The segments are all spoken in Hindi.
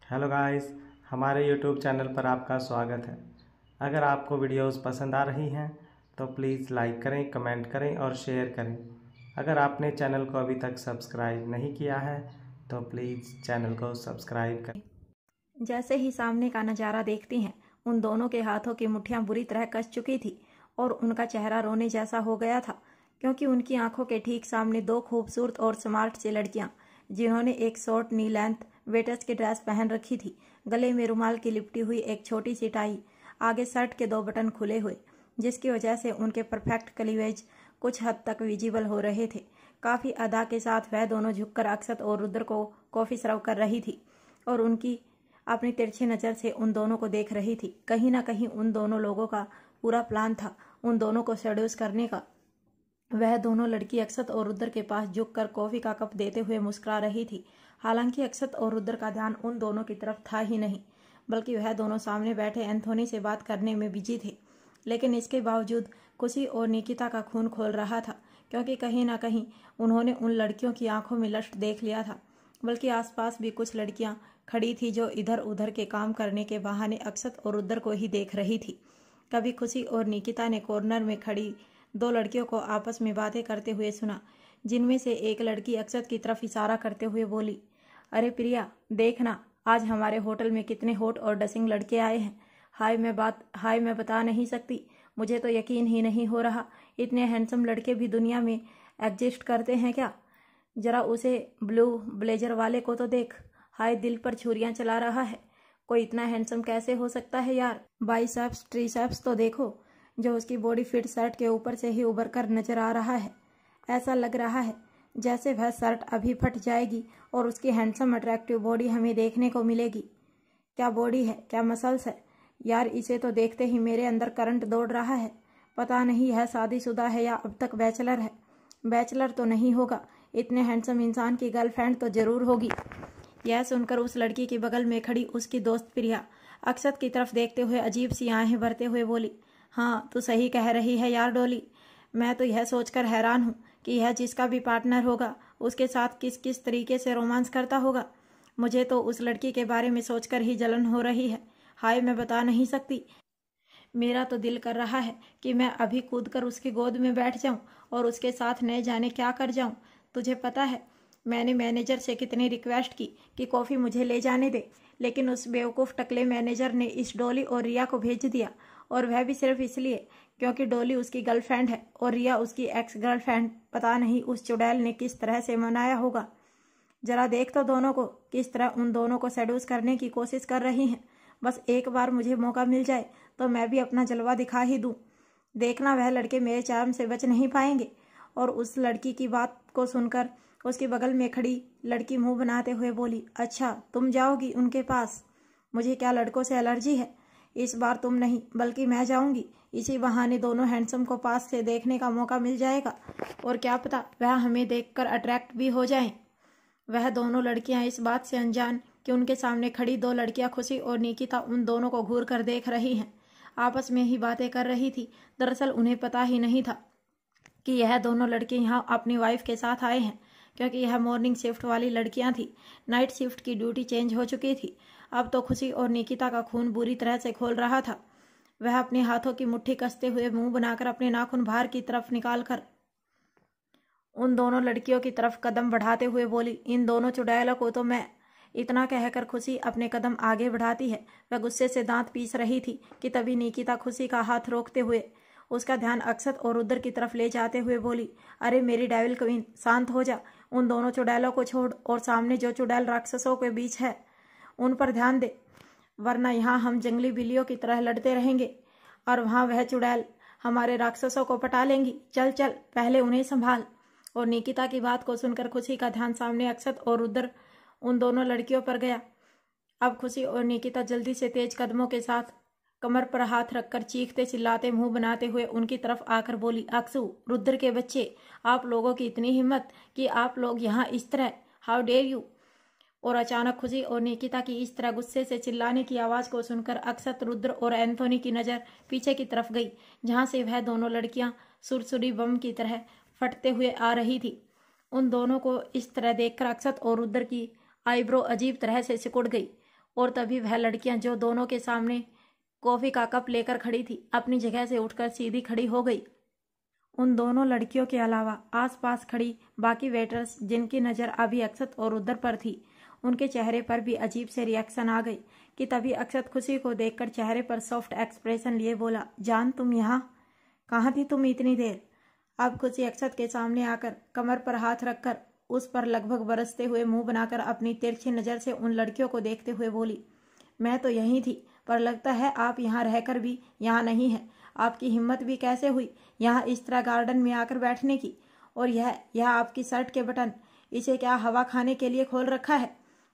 हेलो गाइस, हमारे यूट्यूब चैनल पर आपका स्वागत है। अगर आपको वीडियोस पसंद आ रही हैं तो प्लीज़ लाइक करें, कमेंट करें और शेयर करें। अगर आपने चैनल को अभी तक सब्सक्राइब नहीं किया है तो प्लीज़ चैनल को सब्सक्राइब करें। जैसे ही सामने का नज़ारा देखती हैं, उन दोनों के हाथों की मुट्ठियां बुरी तरह कस चुकी थी और उनका चेहरा रोने जैसा हो गया था, क्योंकि उनकी आंखों के ठीक सामने दो खूबसूरत और स्मार्ट सी लड़कियां, जिन्होंने एक शॉर्ट नी लेंथ वेटर्स की ड्रेस पहन रखी थी, गले में रुमाल की लिपटी हुई एक छोटी सी टाई, आगे शर्ट के दो बटन खुले हुए, जिसकी वजह से उनके परफेक्ट क्लीवेज कुछ हद तक विजिबल हो रहे थे। काफ़ी अदा के साथ वह दोनों झुककर अक्षत और रुद्र को कॉफ़ी सर्व कर रही थी और उनकी अपनी तिरछी नज़र से उन दोनों को देख रही थी। कहीं ना कहीं उन दोनों लोगों का पूरा प्लान था उन दोनों को सेड्यूस करने का। वह दोनों लड़की अक्षत और रुद्र के पास झुककर कॉफ़ी का कप देते हुए मुस्कुरा रही थी। हालांकि अक्षत और रुद्र का ध्यान उन दोनों की तरफ था ही नहीं, बल्कि वह दोनों सामने बैठे एंथोनी से बात करने में बिजी थे। लेकिन इसके बावजूद खुशी और निकिता का खून खोल रहा था, क्योंकि कहीं ना कहीं उन्होंने उन लड़कियों की आंखों में लस्ट देख लिया था। बल्कि आसपास भी कुछ लड़कियां खड़ी थी जो इधर उधर के काम करने के बहाने अक्षत और रुद्र को ही देख रही थी। कभी खुशी और निकिता ने कॉर्नर में खड़ी दो लड़कियों को आपस में बातें करते हुए सुना, जिनमें से एक लड़की अक्षत की तरफ इशारा करते हुए बोली, अरे प्रिया, देखना आज हमारे होटल में कितने हॉट और डसिंग लड़के आए हैं। हाय मैं बता नहीं सकती, मुझे तो यकीन ही नहीं हो रहा, इतने हैंडसम लड़के भी दुनिया में एग्जिस्ट करते हैं क्या। जरा उसे ब्लू ब्लेजर वाले को तो देख, हाय दिल पर छुरियां चला रहा है। कोई इतना हैंडसम कैसे हो सकता है यार। बाइसेप्स ट्रिसेप्स तो देखो, जो उसकी बॉडी फिट शर्ट के ऊपर से ही उभर कर नजर आ रहा है। ऐसा लग रहा है जैसे वह शर्ट अभी फट जाएगी और उसकी हैंडसम अट्रैक्टिव बॉडी हमें देखने को मिलेगी। क्या बॉडी है, क्या मसल्स है यार। इसे तो देखते ही मेरे अंदर करंट दौड़ रहा है। पता नहीं है शादीशुदा है या अब तक बैचलर है। बैचलर तो नहीं होगा, इतने हैंडसम इंसान की गर्लफ्रेंड तो जरूर होगी। यह सुनकर उस लड़की के बगल में खड़ी उसकी दोस्त प्रिया अक्षत की तरफ देखते हुए अजीब सी आंखें भरते हुए बोली, हाँ तू सही कह रही है यार डोली। मैं तो यह सोचकर हैरान हूँ कि यह जिसका भी पार्टनर होगा उसके साथ किस किस तरीके से रोमांस करता होगा। मुझे तो उस लड़की के बारे में सोचकर ही जलन हो रही है। हाय मैं बता नहीं सकती, मेरा तो दिल कर रहा है कि मैं अभी कूदकर उसकी गोद में बैठ जाऊं और उसके साथ न जाने क्या कर जाऊं। तुझे पता है मैंने मैनेजर से कितनी रिक्वेस्ट की कि कॉफ़ी मुझे ले जाने दे, लेकिन उस बेवकूफ़ टकले मैनेजर ने इस डॉली और रिया को भेज दिया, और वह भी सिर्फ इसलिए क्योंकि डॉली उसकी गर्लफ्रेंड है और रिया उसकी एक्स गर्लफ्रेंड। पता नहीं उस चुड़ैल ने किस तरह से मनाया होगा। जरा देख तो दोनों को किस तरह उन दोनों को सेड्यूस करने की कोशिश कर रही हैं। बस एक बार मुझे मौका मिल जाए तो मैं भी अपना जलवा दिखा ही दूं। देखना वह लड़के मेरे चार्म से बच नहीं पाएंगे। और उस लड़की की बात को सुनकर उसके बगल में खड़ी लड़की मुंह बनाते हुए बोली, अच्छा तुम जाओगी उनके पास। मुझे क्या लड़कों से एलर्जी है। इस बार तुम नहीं बल्कि मैं जाऊंगी। इसी बहाने दोनों हैंडसम को पास से देखने का मौका मिल जाएगा और क्या पता वह हमें देखकर अट्रैक्ट भी हो जाएं। वह दोनों लड़कियां इस बात से अनजान कि उनके सामने खड़ी दो लड़कियां खुशी और निकिता उन दोनों को घूर कर देख रही हैं, आपस में ही बातें कर रही थी। दरअसल उन्हें पता ही नहीं था कि यह दोनों लड़के यहाँ अपनी वाइफ के साथ आए हैं, क्योंकि यह मॉर्निंग शिफ्ट वाली लड़कियां थी। नाइट शिफ्ट की ड्यूटी चेंज हो चुकी थी। अब तो खुशी और निकिता का खून बुरी तरह से खोल रहा था। वह अपने हाथों की मुट्ठी कसते हुए मुंह बनाकर अपने नाखून बाहर की तरफ निकालकर उन दोनों लड़कियों की तरफ कदम बढ़ाते हुए बोली, इन दोनों चुड़ैलों को तो मैं। इतना कहकर खुशी अपने कदम आगे बढ़ाती है। वह गुस्से से दांत पीस रही थी कि तभी निकिता खुशी का हाथ रोकते हुए उसका ध्यान अक्षत और रुद्र की तरफ ले जाते हुए बोली, अरे मेरी डेविल क्वीन, शांत हो जा। उन दोनों चुड़ैलों को छोड़ और सामने जो चुड़ैल राक्षसों के बीच है उन पर ध्यान दे, वरना यहाँ हम जंगली बिल्लियों की तरह लड़ते रहेंगे और वहाँ वह चुड़ैल हमारे राक्षसों को पटा लेंगी। चल चल पहले उन्हें संभाल। और निकिता की बात को सुनकर खुशी का ध्यान सामने अक्षत और रुद्र उन दोनों लड़कियों पर गया। अब खुशी और निकिता जल्दी से तेज कदमों के साथ कमर पर हाथ रखकर चीखते चिल्लाते मुंह बनाते हुए उनकी तरफ आकर बोली, अक्षु, रुद्र के बच्चे, आप लोगों की इतनी हिम्मत कि आप लोग यहाँ इस तरह, हाउ डेयर यू। और अचानक खुशी और निकिता की इस तरह गुस्से से चिल्लाने की आवाज को सुनकर अक्षत, रुद्र और एंथोनी की नजर पीछे की तरफ गई, जहां से वह दोनों लड़कियां सुरसुरी बम की तरह फटते हुए आ रही थी। उन दोनों को इस तरह देखकर अक्षत और रुद्र की आईब्रो अजीब तरह से सिकुड़ गई। और तभी वह लड़कियां जो दोनों के सामने कॉफी का कप लेकर खड़ी थी अपनी जगह से उठकर सीधी खड़ी हो गई। उन दोनों लड़कियों के अलावा आसपास खड़ी बाकी वेटर्स जिनकी नज़र अभी अक्षत और रुद्र पर थी, उनके चेहरे पर भी अजीब से रिएक्शन आ गई कि तभी अक्षत खुशी को देखकर चेहरे पर सॉफ्ट एक्सप्रेशन लिए बोला, जान तुम यहाँ कहाँ थी तुम इतनी देर? अब खुशी अक्षत के सामने आकर कमर पर हाथ रखकर उस पर लगभग बरसते हुए मुंह बनाकर अपनी तिरछी नज़र से उन लड़कियों को देखते हुए बोली, मैं तो यहीं थी, पर लगता है आप यहाँ रहकर भी यहाँ नहीं है। आपकी हिम्मत भी कैसे हुई यहाँ इस तरह गार्डन में आकर बैठने की? और यह आपकी शर्ट के बटन, इसे क्या हवा खाने के लिए खोल रखा है?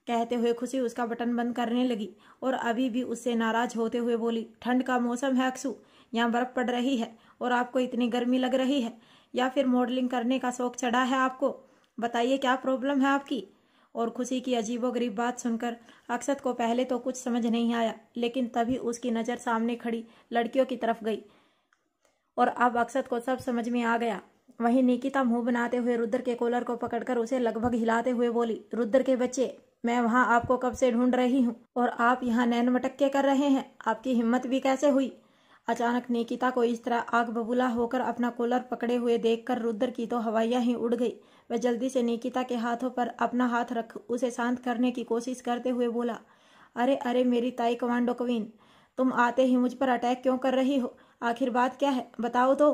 कहते हुए खुशी उसका बटन बंद करने लगी और अभी भी उससे नाराज होते हुए बोली, ठंड का मौसम है अक्षु, यहाँ बर्फ पड़ रही है और आपको इतनी गर्मी लग रही है, या फिर मॉडलिंग करने का शौक चढ़ा है आपको? बताइए क्या प्रॉब्लम है आपकी? और खुशी की अजीबोगरीब बात सुनकर अक्षत को पहले तो कुछ समझ नहीं आया, लेकिन तभी उसकी नज़र सामने खड़ी लड़कियों की तरफ गई और अब अक्षत को सब समझ में आ गया। वहीं निकिता मुंह बनाते हुए रुद्र के कॉलर को पकड़कर उसे लगभग हिलाते हुए बोली, रुद्र के बच्चे, मैं वहां आपको कब से ढूंढ रही हूँ और आप यहाँ नैन मटक्के कर रहे हैं, आपकी हिम्मत भी कैसे हुई? अचानक निकिता को इस तरह आग बबूला होकर अपना कॉलर पकड़े हुए देखकर रुद्र की तो हवाइयां ही उड़ गई। वह जल्दी से निकिता के हाथों पर अपना हाथ रख उसे शांत करने की कोशिश करते हुए बोला, अरे अरे मेरी ताई कमांडो क्वीन, तुम आते ही मुझ पर अटैक क्यों कर रही हो? आखिर बात क्या है, बताओ तो।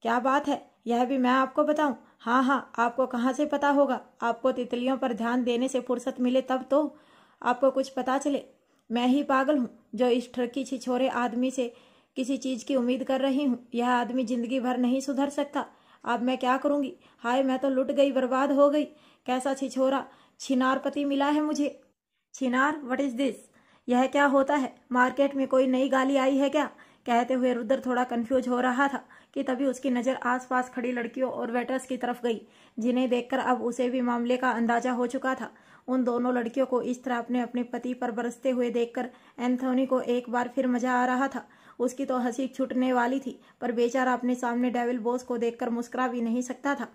क्या बात है, यह भी मैं आपको बताऊं? हाँ हाँ, आपको कहाँ से पता होगा? आपको तितलियों पर ध्यान देने से फुर्सत मिले तब तो आपको कुछ पता चले। मैं ही पागल हूँ जो इस ठरकी छिछोरे आदमी से किसी चीज़ की उम्मीद कर रही हूँ। यह आदमी जिंदगी भर नहीं सुधर सकता। अब मैं क्या करूँगी? हाय, मैं तो लुट गई, बर्बाद हो गई। कैसा छिछोरा छिनार पति मिला है मुझे। छिनार, व्हाट इज दिस? यह क्या होता है? मार्केट में कोई नई गाली आई है क्या? कहते हुए रुद्र थोड़ा कंफ्यूज हो रहा था कि तभी उसकी नज़र आसपास खड़ी लड़कियों और वेटर्स की तरफ गई, जिन्हें देखकर अब उसे भी मामले का अंदाजा हो चुका था। उन दोनों लड़कियों को इस तरह अपने अपने पति पर बरसते हुए देखकर एंथोनी को एक बार फिर मजा आ रहा था। उसकी तो हंसी छूटने वाली थी, पर बेचारा अपने सामने डेविल बॉस को देखकर मुस्कुरा भी नहीं सकता था।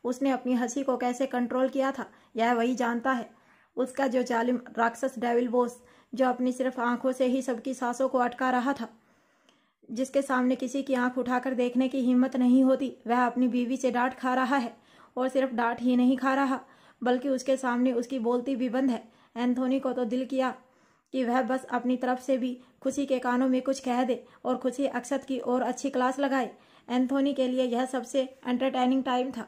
उसने अपनी हंसी को कैसे कंट्रोल किया था यह वही जानता है। उसका जो जालिम राक्षस डेविल बॉस, जो अपनी सिर्फ आंखों से ही सबकी सांसों को अटका रहा था, जिसके सामने किसी की आंख उठाकर देखने की हिम्मत नहीं होती, वह अपनी बीवी से डांट खा रहा है। और सिर्फ डांट ही नहीं खा रहा, बल्कि उसके सामने उसकी बोलती भी बंद है। एंथोनी को तो दिल किया कि वह बस अपनी तरफ से भी खुशी के कानों में कुछ कह दे और खुशी अक्षत की और अच्छी क्लास लगाए। एंथोनी के लिए यह सबसे एंटरटेनिंग टाइम था,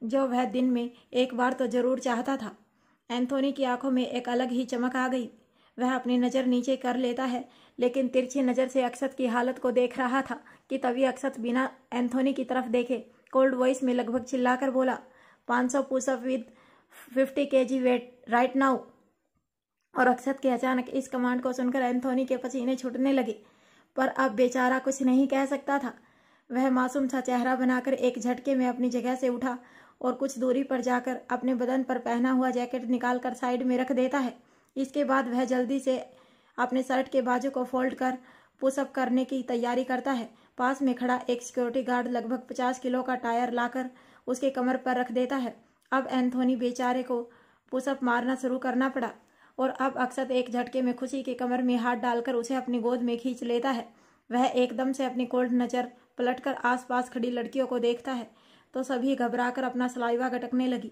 जो वह दिन में एक बार तो जरूर चाहता था। एंथोनी की आंखों में एक अलग ही चमक आ गई। वह अपनी नज़र नीचे कर लेता है, लेकिन तिरछी नज़र से अक्षत की हालत को देख रहा था कि तभी अक्षत बिना एंथोनी की तरफ देखे कोल्ड वॉइस में लगभग चिल्लाकर बोला, 500 pushup with 50 kg weight right now. और अक्षत के अचानक इस कमांड को सुनकर एंथोनी के पसीने छूटने लगे, पर अब बेचारा कुछ नहीं कह सकता था। वह मासूम सा चेहरा बनाकर एक झटके में अपनी जगह से उठा और कुछ दूरी पर जाकर अपने बदन पर पहना हुआ जैकेट निकालकर साइड में रख देता है। इसके बाद वह जल्दी से अपने शर्ट के बाजू को फोल्ड कर पुशअप करने की तैयारी करता है। पास में खड़ा एक सिक्योरिटी गार्ड लगभग 50 किलो का टायर लाकर उसके कमर पर रख देता है। अब एंथोनी बेचारे को पुशअप मारना शुरू करना पड़ा और अब अक्षत एक झटके में खुशी के कमर में हाथ डालकर उसे अपनी गोद में खींच लेता है। वह एकदम से अपनी कोल्ड नज़र पलटकर आसपास खड़ी लड़कियों को देखता है तो सभी घबराकर अपना सलाइवा गटकने लगी।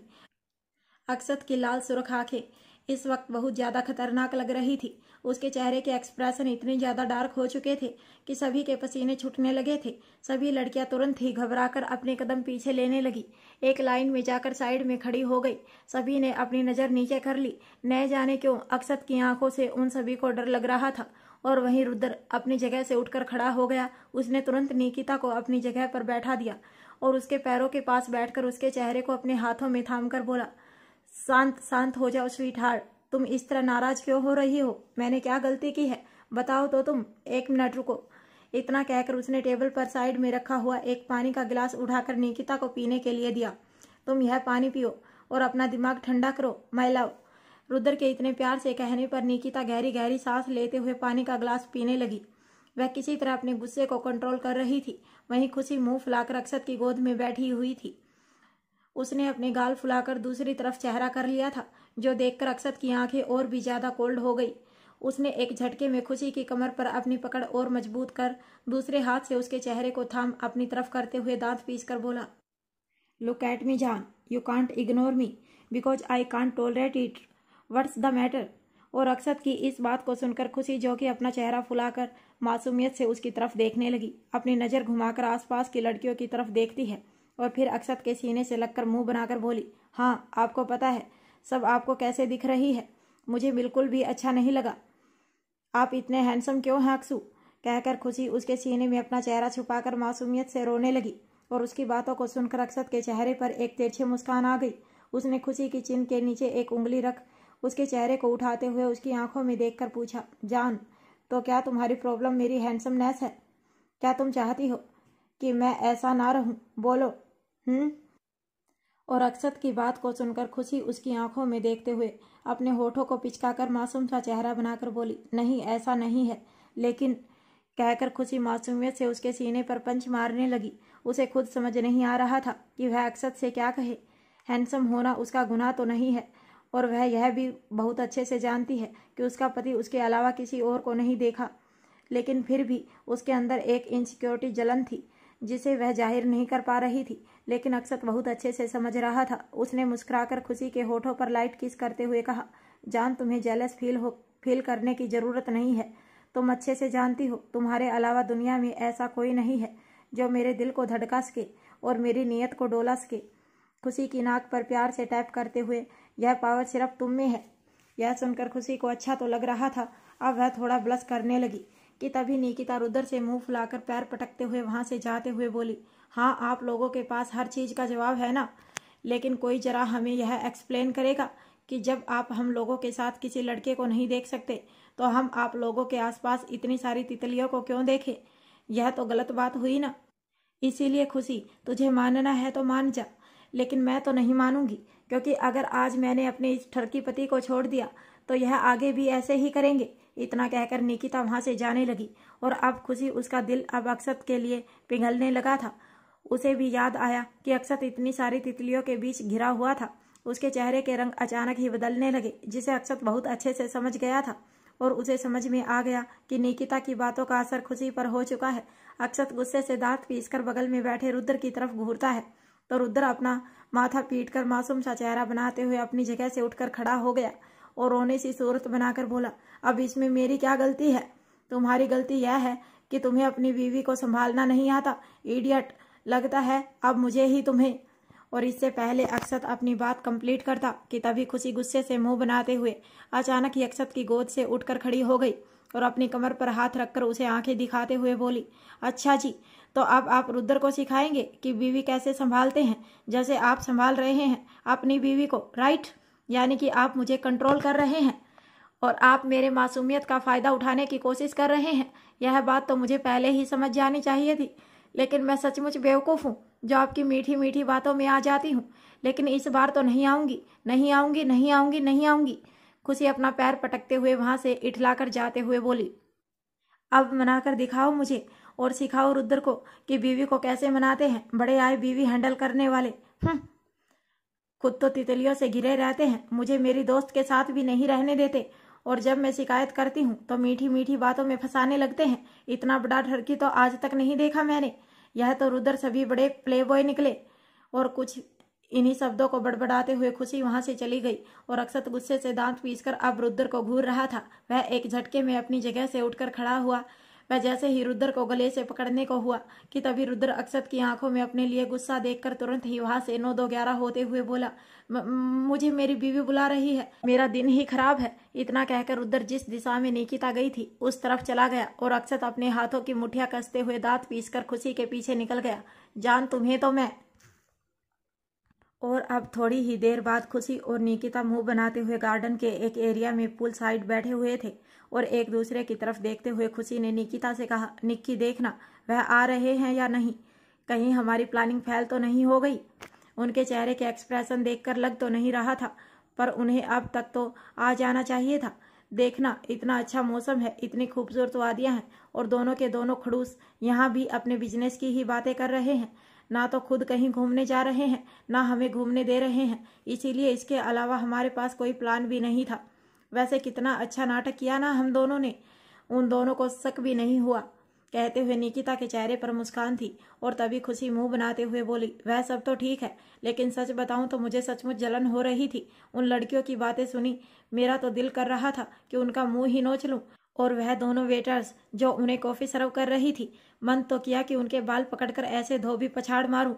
अक्षत की लाल सुर्ख आंखें इस वक्त बहुत ज़्यादा खतरनाक लग रही थी। उसके चेहरे के एक्सप्रेशन इतने ज़्यादा डार्क हो चुके थे कि सभी के पसीने छूटने लगे थे। सभी लड़कियां तुरंत ही घबराकर अपने कदम पीछे लेने लगी, एक लाइन में जाकर साइड में खड़ी हो गई। सभी ने अपनी नज़र नीचे कर ली। न जाने क्यों अक्षत की आंखों से उन सभी को डर लग रहा था। और वहीं रुद्र अपनी जगह से उठकर खड़ा हो गया। उसने तुरंत निकिता को अपनी जगह पर बैठा दिया और उसके पैरों के पास बैठकर उसके चेहरे को अपने हाथों में थामकर बोला, शांत शांत हो जाओ स्वीट हार्ट, तुम इस तरह नाराज क्यों हो रही हो? मैंने क्या गलती की है, बताओ तो तुम। 1 मिनट रुको। इतना कहकर उसने टेबल पर साइड में रखा हुआ एक पानी का गिलास उठाकर निकिता को पीने के लिए दिया। तुम यह पानी पियो और अपना दिमाग ठंडा करो माय लव। रुद्र के इतने प्यार से कहने पर निकिता गहरी गहरी सांस लेते हुए पानी का गिलास पीने लगी। वह किसी तरह अपने गुस्से को कंट्रोल कर रही थी। वहीं खुशी मुंह फुलाकर अक्षत की गोद में बैठी हुई थी। उसने अपने गाल फुलाकर दूसरी तरफ चेहरा कर लिया था, जो देखकर अक्षत की आंखें और भी ज्यादा कोल्ड हो गई उसने एक झटके में खुशी की कमर पर अपनी पकड़ और मजबूत कर दूसरे हाथ से उसके चेहरे को थाम अपनी तरफ करते हुए दांत पीस कर बोला, लुक एट मी जान, you can't ignore me because I can't tolerate it, what's the matter. और अक्षत की इस बात को सुनकर खुशी, जो कि अपना चेहरा फुलाकर मासूमियत से उसकी तरफ देखने लगी, अपनी नज़र घुमाकर आसपास की लड़कियों की तरफ देखती है और फिर अक्षत के सीने से लगकर मुंह बनाकर बोली, हाँ आपको पता है सब आपको कैसे दिख रही है, मुझे बिल्कुल भी अच्छा नहीं लगा। आप इतने हैंडसम क्यों हैं अक्सू? कहकर खुशी उसके सीने में अपना चेहरा छुपाकर मासूमियत से रोने लगी और उसकी बातों को सुनकर अक्षत के चेहरे पर एक तिरछी मुस्कान आ गई। उसने खुशी की चिन के नीचे एक उंगली रख उसके चेहरे को उठाते हुए उसकी आंखों में देखकर पूछा, जान तो क्या तुम्हारी प्रॉब्लम मेरी हैंडसमनेस है? क्या तुम चाहती हो कि मैं ऐसा ना रहूं? बोलो। और अक्षत की बात को सुनकर खुशी उसकी आंखों में देखते हुए अपने होठों को पिचकाकर मासूम सा चेहरा बनाकर बोली, नहीं ऐसा नहीं है। लेकिन कहकर खुशी मासूमियत से उसके सीने पर पंच मारने लगी। उसे खुद समझ नहीं आ रहा था कि वह अक्षत से क्या कहे। हैंडसम होना उसका गुनाह तो नहीं है और वह यह भी बहुत अच्छे से जानती है कि उसका पति उसके अलावा किसी और को नहीं देखा, लेकिन फिर भी उसके अंदर एक इनसिक्योरिटी जलन थी जिसे वह जाहिर नहीं कर पा रही थी। लेकिन अक्षत बहुत अच्छे से समझ रहा था। उसने मुस्कुराकर खुशी के होठों पर लाइट किस करते हुए कहा, जान तुम्हें जेलस फील करने की ज़रूरत नहीं है। तुम अच्छे से जानती हो तुम्हारे अलावा दुनिया में ऐसा कोई नहीं है जो मेरे दिल को धड़का सके और मेरी नीयत को डोला सके। खुशी की नाक पर प्यार से टैप करते हुए, यह पावर सिर्फ तुम में है। यह सुनकर खुशी को अच्छा तो लग रहा था। अब वह थोड़ा ब्लश करने लगी कि तभी निकिता रुद्र से मुंह फुलाकर पैर पटकते हुए वहां से जाते हुए बोली, हाँ आप लोगों के पास हर चीज़ का जवाब है ना, लेकिन कोई जरा हमें यह एक्सप्लेन करेगा कि जब आप हम लोगों के साथ किसी लड़के को नहीं देख सकते तो हम आप लोगों के आसपास इतनी सारी तितलियों को क्यों देखें? यह तो गलत बात हुई ना। इसीलिए खुशी तुझे मानना है तो मान जा, लेकिन मैं तो नहीं मानूंगी, क्योंकि अगर आज मैंने अपने इस ठरकी पति को छोड़ दिया तो यह आगे भी ऐसे ही करेंगे। इतना कहकर निकिता वहां से जाने लगी और अब खुशी उसका दिल अब अक्षत के लिए पिघलने लगा था। उसे भी याद आया कि अक्षत इतनी सारी तितलियों के बीच घिरा हुआ था। उसके चेहरे के रंग अचानक ही बदलने लगे, जिसे अक्षत बहुत अच्छे से समझ गया था और उसे समझ में आ गया कि निकिता की बातों का असर खुशी पर हो चुका है। अक्षत गुस्से से दांत पीसकर बगल में बैठे रुद्र की तरफ घूरता है तो रुद्र अपना माथा पीटकर मासूम सा चेहरा बनाते हुए अपनी जगह से उठकर खड़ा हो गया और रोने सी सूरत बनाकर बोला, अब इसमें मेरी क्या गलती है? तुम्हारी गलती यह है कि तुम्हें अपनी बीवी को संभालना नहीं आता, इडियट। लगता है अब मुझे ही तुम्हें। और इससे पहले अक्षत अपनी बात कंप्लीट करता कि तभी खुशी गुस्से से मुंह बनाते हुए अचानक ही अक्षत की गोद से उठकर खड़ी हो गई और अपनी कमर पर हाथ रखकर उसे आंखें दिखाते हुए बोली, अच्छा जी, तो अब आप रुद्र को सिखाएंगे कि बीवी कैसे संभालते हैं, जैसे आप संभाल रहे हैं अपनी बीवी को, राइट? यानी कि आप मुझे कंट्रोल कर रहे हैं और आप मेरे मासूमियत का फ़ायदा उठाने की कोशिश कर रहे हैं। यह बात तो मुझे पहले ही समझ जानी चाहिए थी, लेकिन मैं सचमुच बेवकूफ़ हूँ जो आपकी मीठी मीठी बातों में आ जाती हूँ। लेकिन इस बार तो नहीं आऊँगी, नहीं आऊँगी, नहीं आऊँगी, नहीं आऊँगी। खुशी अपना पैर पटकते हुए वहाँ से इठलाकर जाते हुए बोली, अब मनाकर दिखाओ मुझे और सिखाओ रुद्र को कि बीवी को कैसे मनाते हैं, बड़े आए बीवी हैंडल करने वाले। खुद तो तितलियों से घिरे रहते हैं, मुझे मेरी दोस्त के साथ भी नहीं रहने देते और जब मैं शिकायत करती हूँ तो मीठी मीठी बातों में फंसाने लगते हैं। इतना बड़ा ठरकी तो आज तक नहीं देखा मैंने। यह तो रुद्र सभी बड़े प्लेबॉय निकले। और कुछ इन्हीं शब्दों को बड़बड़ाते हुए खुशी वहां से चली गई और अक्षत गुस्से से दांत पीसकर अब रुद्र को घूर रहा था। वह एक झटके में अपनी जगह से उठकर खड़ा हुआ। वह जैसे ही रुद्र को गले से पकड़ने को हुआ कि तभी रुद्र अक्षत की आंखों में अपने लिए गुस्सा देखकर तुरंत ही वहां से 9-2-11 होते हुए बोला, मुझे मेरी बीवी बुला रही है, मेरा दिन ही खराब है। इतना कहकर रुद्र जिस दिशा में निकिता गई थी उस तरफ चला गया और अक्षत अपने हाथों की मुठ्ठियां कसते हुए दांत पीसकर खुशी के पीछे निकल गया। जान तुम्हें तो मैं। और अब थोड़ी ही देर बाद खुशी और निकिता मुंह बनाते हुए गार्डन के एक एरिया में पूल साइड बैठे हुए थे और एक दूसरे की तरफ देखते हुए खुशी ने निकिता से कहा, निक्की देखना वह आ रहे हैं या नहीं, कहीं हमारी प्लानिंग फेल तो नहीं हो गई। उनके चेहरे के एक्सप्रेशन देखकर लग तो नहीं रहा था, पर उन्हें अब तक तो आ जाना चाहिए था। देखना इतना अच्छा मौसम है, इतनी खूबसूरत वादियाँ हैं और दोनों के दोनों खड़ूस यहाँ भी अपने बिजनेस की ही बातें कर रहे हैं। ना तो खुद कहीं घूमने जा रहे हैं, ना हमें घूमने दे रहे हैं। इसीलिए इसके अलावा हमारे पास कोई प्लान भी नहीं था। वैसे कितना अच्छा नाटक किया ना हम दोनों ने। उन दोनों को शक भी नहीं हुआ। कहते हुए निकिता के चेहरे पर मुस्कान थी और तभी खुशी मुंह बनाते हुए बोली, वह सब तो ठीक है, लेकिन सच बताऊं तो मुझे सचमुच जलन हो रही थी। उन लड़कियों की बातें सुनी मेरा तो दिल कर रहा था कि उनका मुंह ही नोच लूं। और वह दोनों वेटर्स जो उन्हें कॉफी सर्व कर रही थी, मन तो किया कि उनके बाल पकड़कर ऐसे धोबी पछाड़ मारूं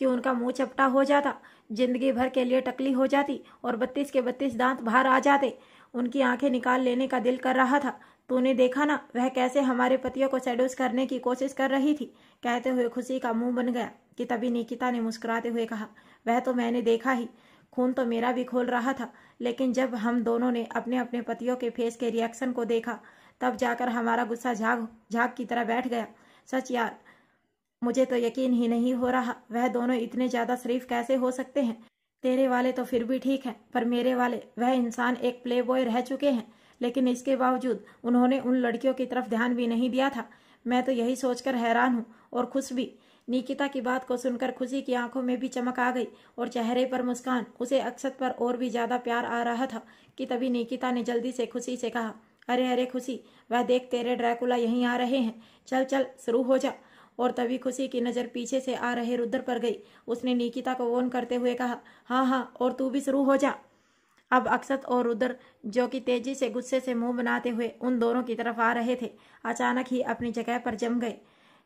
कि उनका मुंह चपटा हो जाता, जिंदगी भर के लिए टकली हो जाती और 32 के 32 दांत बाहर आ जाते। उनकी आंखें निकाल लेने का दिल कर रहा था। तूने देखा ना वह कैसे हमारे पतियों को सेड्यूस करने की कोशिश कर रही थी। कहते हुए खुशी का मुंह बन गया कि तभी निकिता ने मुस्कुराते हुए कहा, वह तो मैंने देखा ही, खून तो मेरा भी खोल रहा था। लेकिन जब हम दोनों ने अपने अपने पतियों के फेस के रिएक्शन को देखा तब जाकर हमारा गुस्सा झाग की तरह बैठ गया। सच यार, मुझे तो यकीन ही नहीं हो रहा वह दोनों इतने ज्यादा शरीफ कैसे हो सकते हैं। तेरे वाले तो फिर भी ठीक है, पर मेरे वाले, वह इंसान एक प्ले बॉय रह चुके हैं, लेकिन इसके बावजूद उन्होंने उन लड़कियों की तरफ ध्यान भी नहीं दिया था। मैं तो यही सोचकर हैरान हूँ और खुश भी। निकिता की बात को सुनकर खुशी की आंखों में भी चमक आ गई और चेहरे पर मुस्कान। उसे अक्षत पर और भी ज्यादा प्यार आ रहा था कि तभी निकिता ने जल्दी से खुशी से कहा, अरे अरे खुशी, वह देख तेरे ड्रैकुला यहीं आ रहे हैं, चल चल शुरू हो जा। और तभी खुशी की नजर पीछे से आ रहे रुद्र पर गई। उसने निकिता को वॉर्न करते हुए कहा, हाँ हाँ और तू भी शुरू हो जा। अब अक्षत और रुद्र जो कि तेजी से गुस्से से मुंह बनाते हुए उन दोनों की तरफ आ रहे थे, अचानक ही अपनी जगह पर जम गए।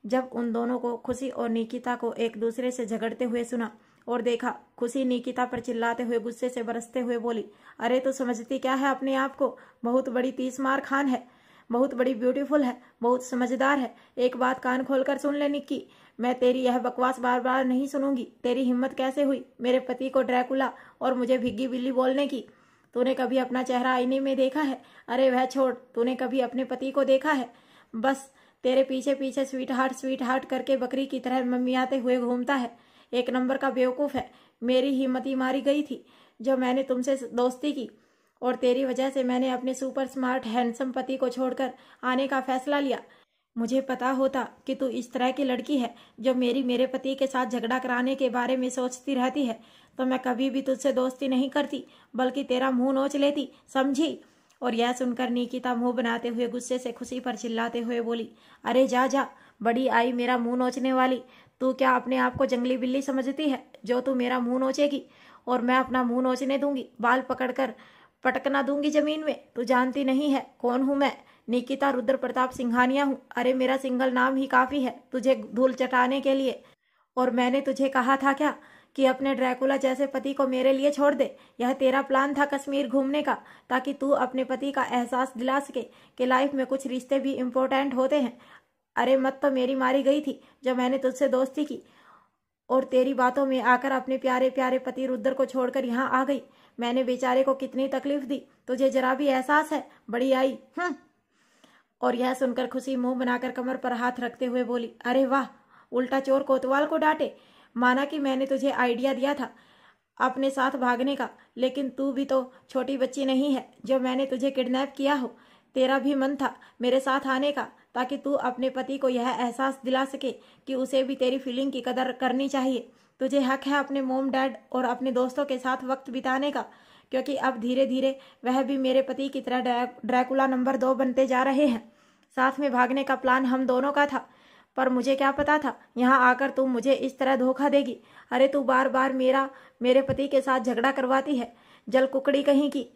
जब उन दोनों को खुशी और निकिता को एक दूसरे से झगड़ते हुए सुना और देखा, खुशी निकिता पर चिल्लाते हुए गुस्से से बरसते हुए बोली, अरे तू समझती क्या है अपने आप को, बहुत बड़ी 30 मार खान है, बहुत बड़ी ब्यूटीफुल है, बहुत समझदार है। एक बात कान खोलकर सुन ले निक्की, मैं तेरी यह बकवास बार बार नहीं सुनूंगी। तेरी हिम्मत कैसे हुई मेरे पति को ड्रैकुला और मुझे भिग्गी बिल्ली बोलने की। तूने कभी अपना चेहरा आईने में देखा है? अरे वह छोड़, तूने कभी अपने पति को देखा है? बस तेरे पीछे पीछे स्वीट हार्ट करके बकरी की तरह मम्मियाते हुए घूमता है। एक नंबर का बेवकूफ है। मेरी हिम्मत मारी गई थी जो मैंने तुमसे दोस्ती की और तेरी वजह से मैंने अपने सुपर स्मार्ट हैंडसम पति को छोड़कर आने का फैसला लिया। मुझे पता होता कि तू इस तरह की लड़की है जो मेरे पति के साथ झगड़ा कराने के बारे में सोचती रहती है, तो मैं कभी भी तुझसे दोस्ती नहीं करती, बल्कि तेरा मुंह नोच लेती, समझी। और यह सुनकर निकिता मुंह बनाते हुए गुस्से से खुशी पर चिल्लाते हुए बोली, अरे जा जा, बड़ी आई मेरा मुंह नोचने वाली। तू क्या अपने आप को जंगली बिल्ली समझती है जो तू मेरा मुंह नोचेगी? और मैं अपना मुंह नोचने दूंगी, बाल पकड़कर पटकना दूंगी जमीन में। तू जानती नहीं है कौन हूं मैं? निकिता रुद्र प्रताप सिंघानिया हूँ। अरे मेरा सिंगल नाम ही काफी है तुझे धूल चटाने के लिए। और मैंने तुझे कहा था क्या कि अपने ड्रैकुला जैसे पति को मेरे लिए छोड़ दे? यह तेरा प्लान था कश्मीर घूमने का, ताकि तू अपने पति का एहसास दिला सके कि लाइफ में कुछ रिश्ते भी इम्पोर्टेंट होते हैं। अरे मत तो मेरी मारी गई थी जब मैंने तुझसे दोस्ती की और तेरी बातों में आकर अपने प्यारे प्यारे पति रुद्र को छोड़कर यहाँ आ गई। मैंने बेचारे को कितनी तकलीफ दी, तुझे जरा भी एहसास है? बड़ी आई। और यह सुनकर खुशी मुंह बनाकर कमर पर हाथ रखते हुए बोली, अरे वाह, उल्टा चोर कोतवाल को डांटे। माना कि मैंने तुझे आइडिया दिया था अपने साथ भागने का, लेकिन तू भी तो छोटी बच्ची नहीं है जो मैंने तुझे किडनैप किया हो। तेरा भी मन था मेरे साथ आने का, ताकि तू अपने पति को यह एहसास दिला सके कि उसे भी तेरी फीलिंग की कदर करनी चाहिए। तुझे हक है अपने मोम डैड और अपने दोस्तों के साथ वक्त बिताने का, क्योंकि अब धीरे धीरे वह भी मेरे पति की तरह ड्रैकुला नंबर 2 बनते जा रहे हैं। साथ में भागने का प्लान हम दोनों का था, पर मुझे क्या पता था यहाँ आकर तू मुझे इस तरह धोखा देगी। अरे तू बार बार मेरे पति के साथ झगड़ा करवाती है, जल कुकड़ी कहीं की।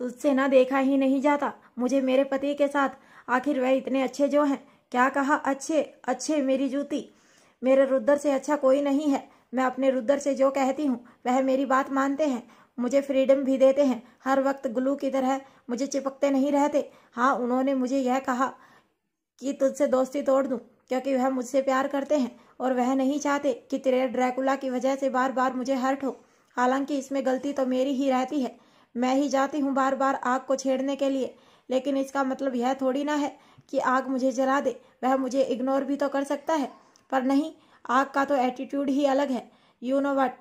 तुझसे ना देखा ही नहीं जाता मुझे मेरे पति के साथ। आखिर वह इतने अच्छे जो हैं। क्या कहा? अच्छे? अच्छे मेरी जूती, मेरे रुद्र से अच्छा कोई नहीं है। मैं अपने रुद्र से जो कहती हूँ वह मेरी बात मानते हैं, मुझे फ्रीडम भी देते हैं, हर वक्त ग्लू की तरह मुझे चिपकते नहीं रहते। हाँ, उन्होंने मुझे यह कहा कि तुझसे दोस्ती तोड़ दूं, क्योंकि वह मुझसे प्यार करते हैं और वह नहीं चाहते कि तेरे ड्रैकुला की वजह से बार बार मुझे हर्ट हो। हालांकि इसमें गलती तो मेरी ही रहती है, मैं ही जाती हूँ बार बार आग को छेड़ने के लिए, लेकिन इसका मतलब यह थोड़ी ना है कि आग मुझे जला दे। वह मुझे इग्नोर भी तो कर सकता है, पर नहीं, आग का तो एटीट्यूड ही अलग है। यू नो व्हाट,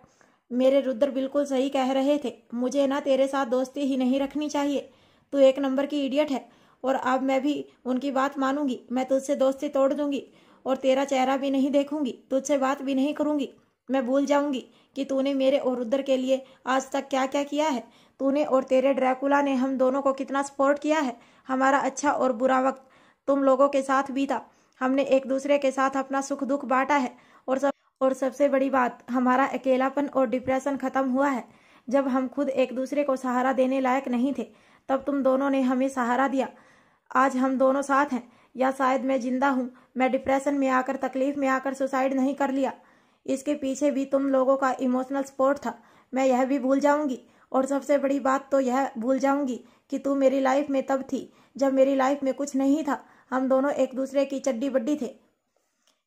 मेरे रुद्र बिल्कुल सही कह रहे थे, मुझे ना तेरे साथ दोस्ती ही नहीं रखनी चाहिए। तू एक नंबर की इडियट है और अब मैं भी उनकी बात मानूंगी। मैं तुझसे दोस्ती तोड़ दूंगी और तेरा चेहरा भी नहीं देखूंगी, तुझसे बात भी नहीं करूंगी। मैं भूल जाऊंगी कि तूने मेरे और रुद्र के लिए आज तक क्या क्या किया है। तूने और तेरे ड्रैकुला ने हम दोनों को कितना सपोर्ट किया है। हमारा अच्छा और बुरा वक्त तुम लोगों के साथ बीता। हमने एक दूसरे के साथ अपना सुख दुख बांटा है और सबसे बड़ी बात, हमारा अकेलापन और डिप्रेशन खत्म हुआ है। जब हम खुद एक दूसरे को सहारा देने लायक नहीं थे, तब तुम दोनों ने हमें सहारा दिया। आज हम दोनों साथ हैं, या शायद मैं जिंदा हूँ। मैं डिप्रेशन में आकर, तकलीफ में आकर सुसाइड नहीं कर लिया। इसके पीछे भी तुम लोगों का इमोशनल सपोर्ट था। मैं यह भी भूल जाऊंगी, और सबसे बड़ी बात तो यह भूल जाऊंगी कि तू मेरी लाइफ में तब थी जब मेरी लाइफ में कुछ नहीं था। हम दोनों एक दूसरे की चड्डी बड्डी थे।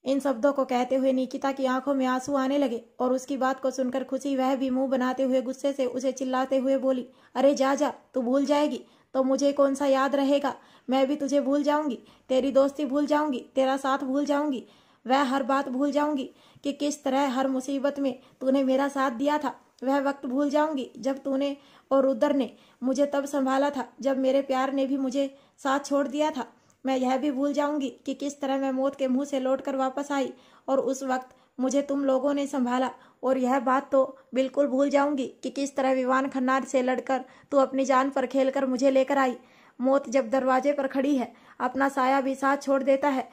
इन शब्दों को कहते हुए निकिता की आंखों में आंसू आने लगे, और उसकी बात को सुनकर खुशी वह भी मुंह बनाते हुए गुस्से से उसे चिल्लाते हुए बोली, अरे जा जा, तू भूल जाएगी तो मुझे कौन सा याद रहेगा। मैं भी तुझे भूल जाऊंगी, तेरी दोस्ती भूल जाऊंगी, तेरा साथ भूल जाऊंगी, वह हर बात भूल जाऊंगी कि किस तरह हर मुसीबत में तूने मेरा साथ दिया था। वह वक्त भूल जाऊंगी जब तूने और रुद्र ने मुझे तब संभाला था, जब मेरे प्यार ने भी मुझे साथ छोड़ दिया था। मैं यह भी भूल जाऊंगी कि किस तरह मैं मौत के मुंह से लौटकर वापस आई और उस वक्त मुझे तुम लोगों ने संभाला। और यह बात तो बिल्कुल भूल जाऊंगी कि किस तरह विवान खन्नार से लड़कर तू अपनी जान पर खेलकर मुझे लेकर आई। मौत जब दरवाजे पर खड़ी है, अपना साया भी साथ छोड़ देता है,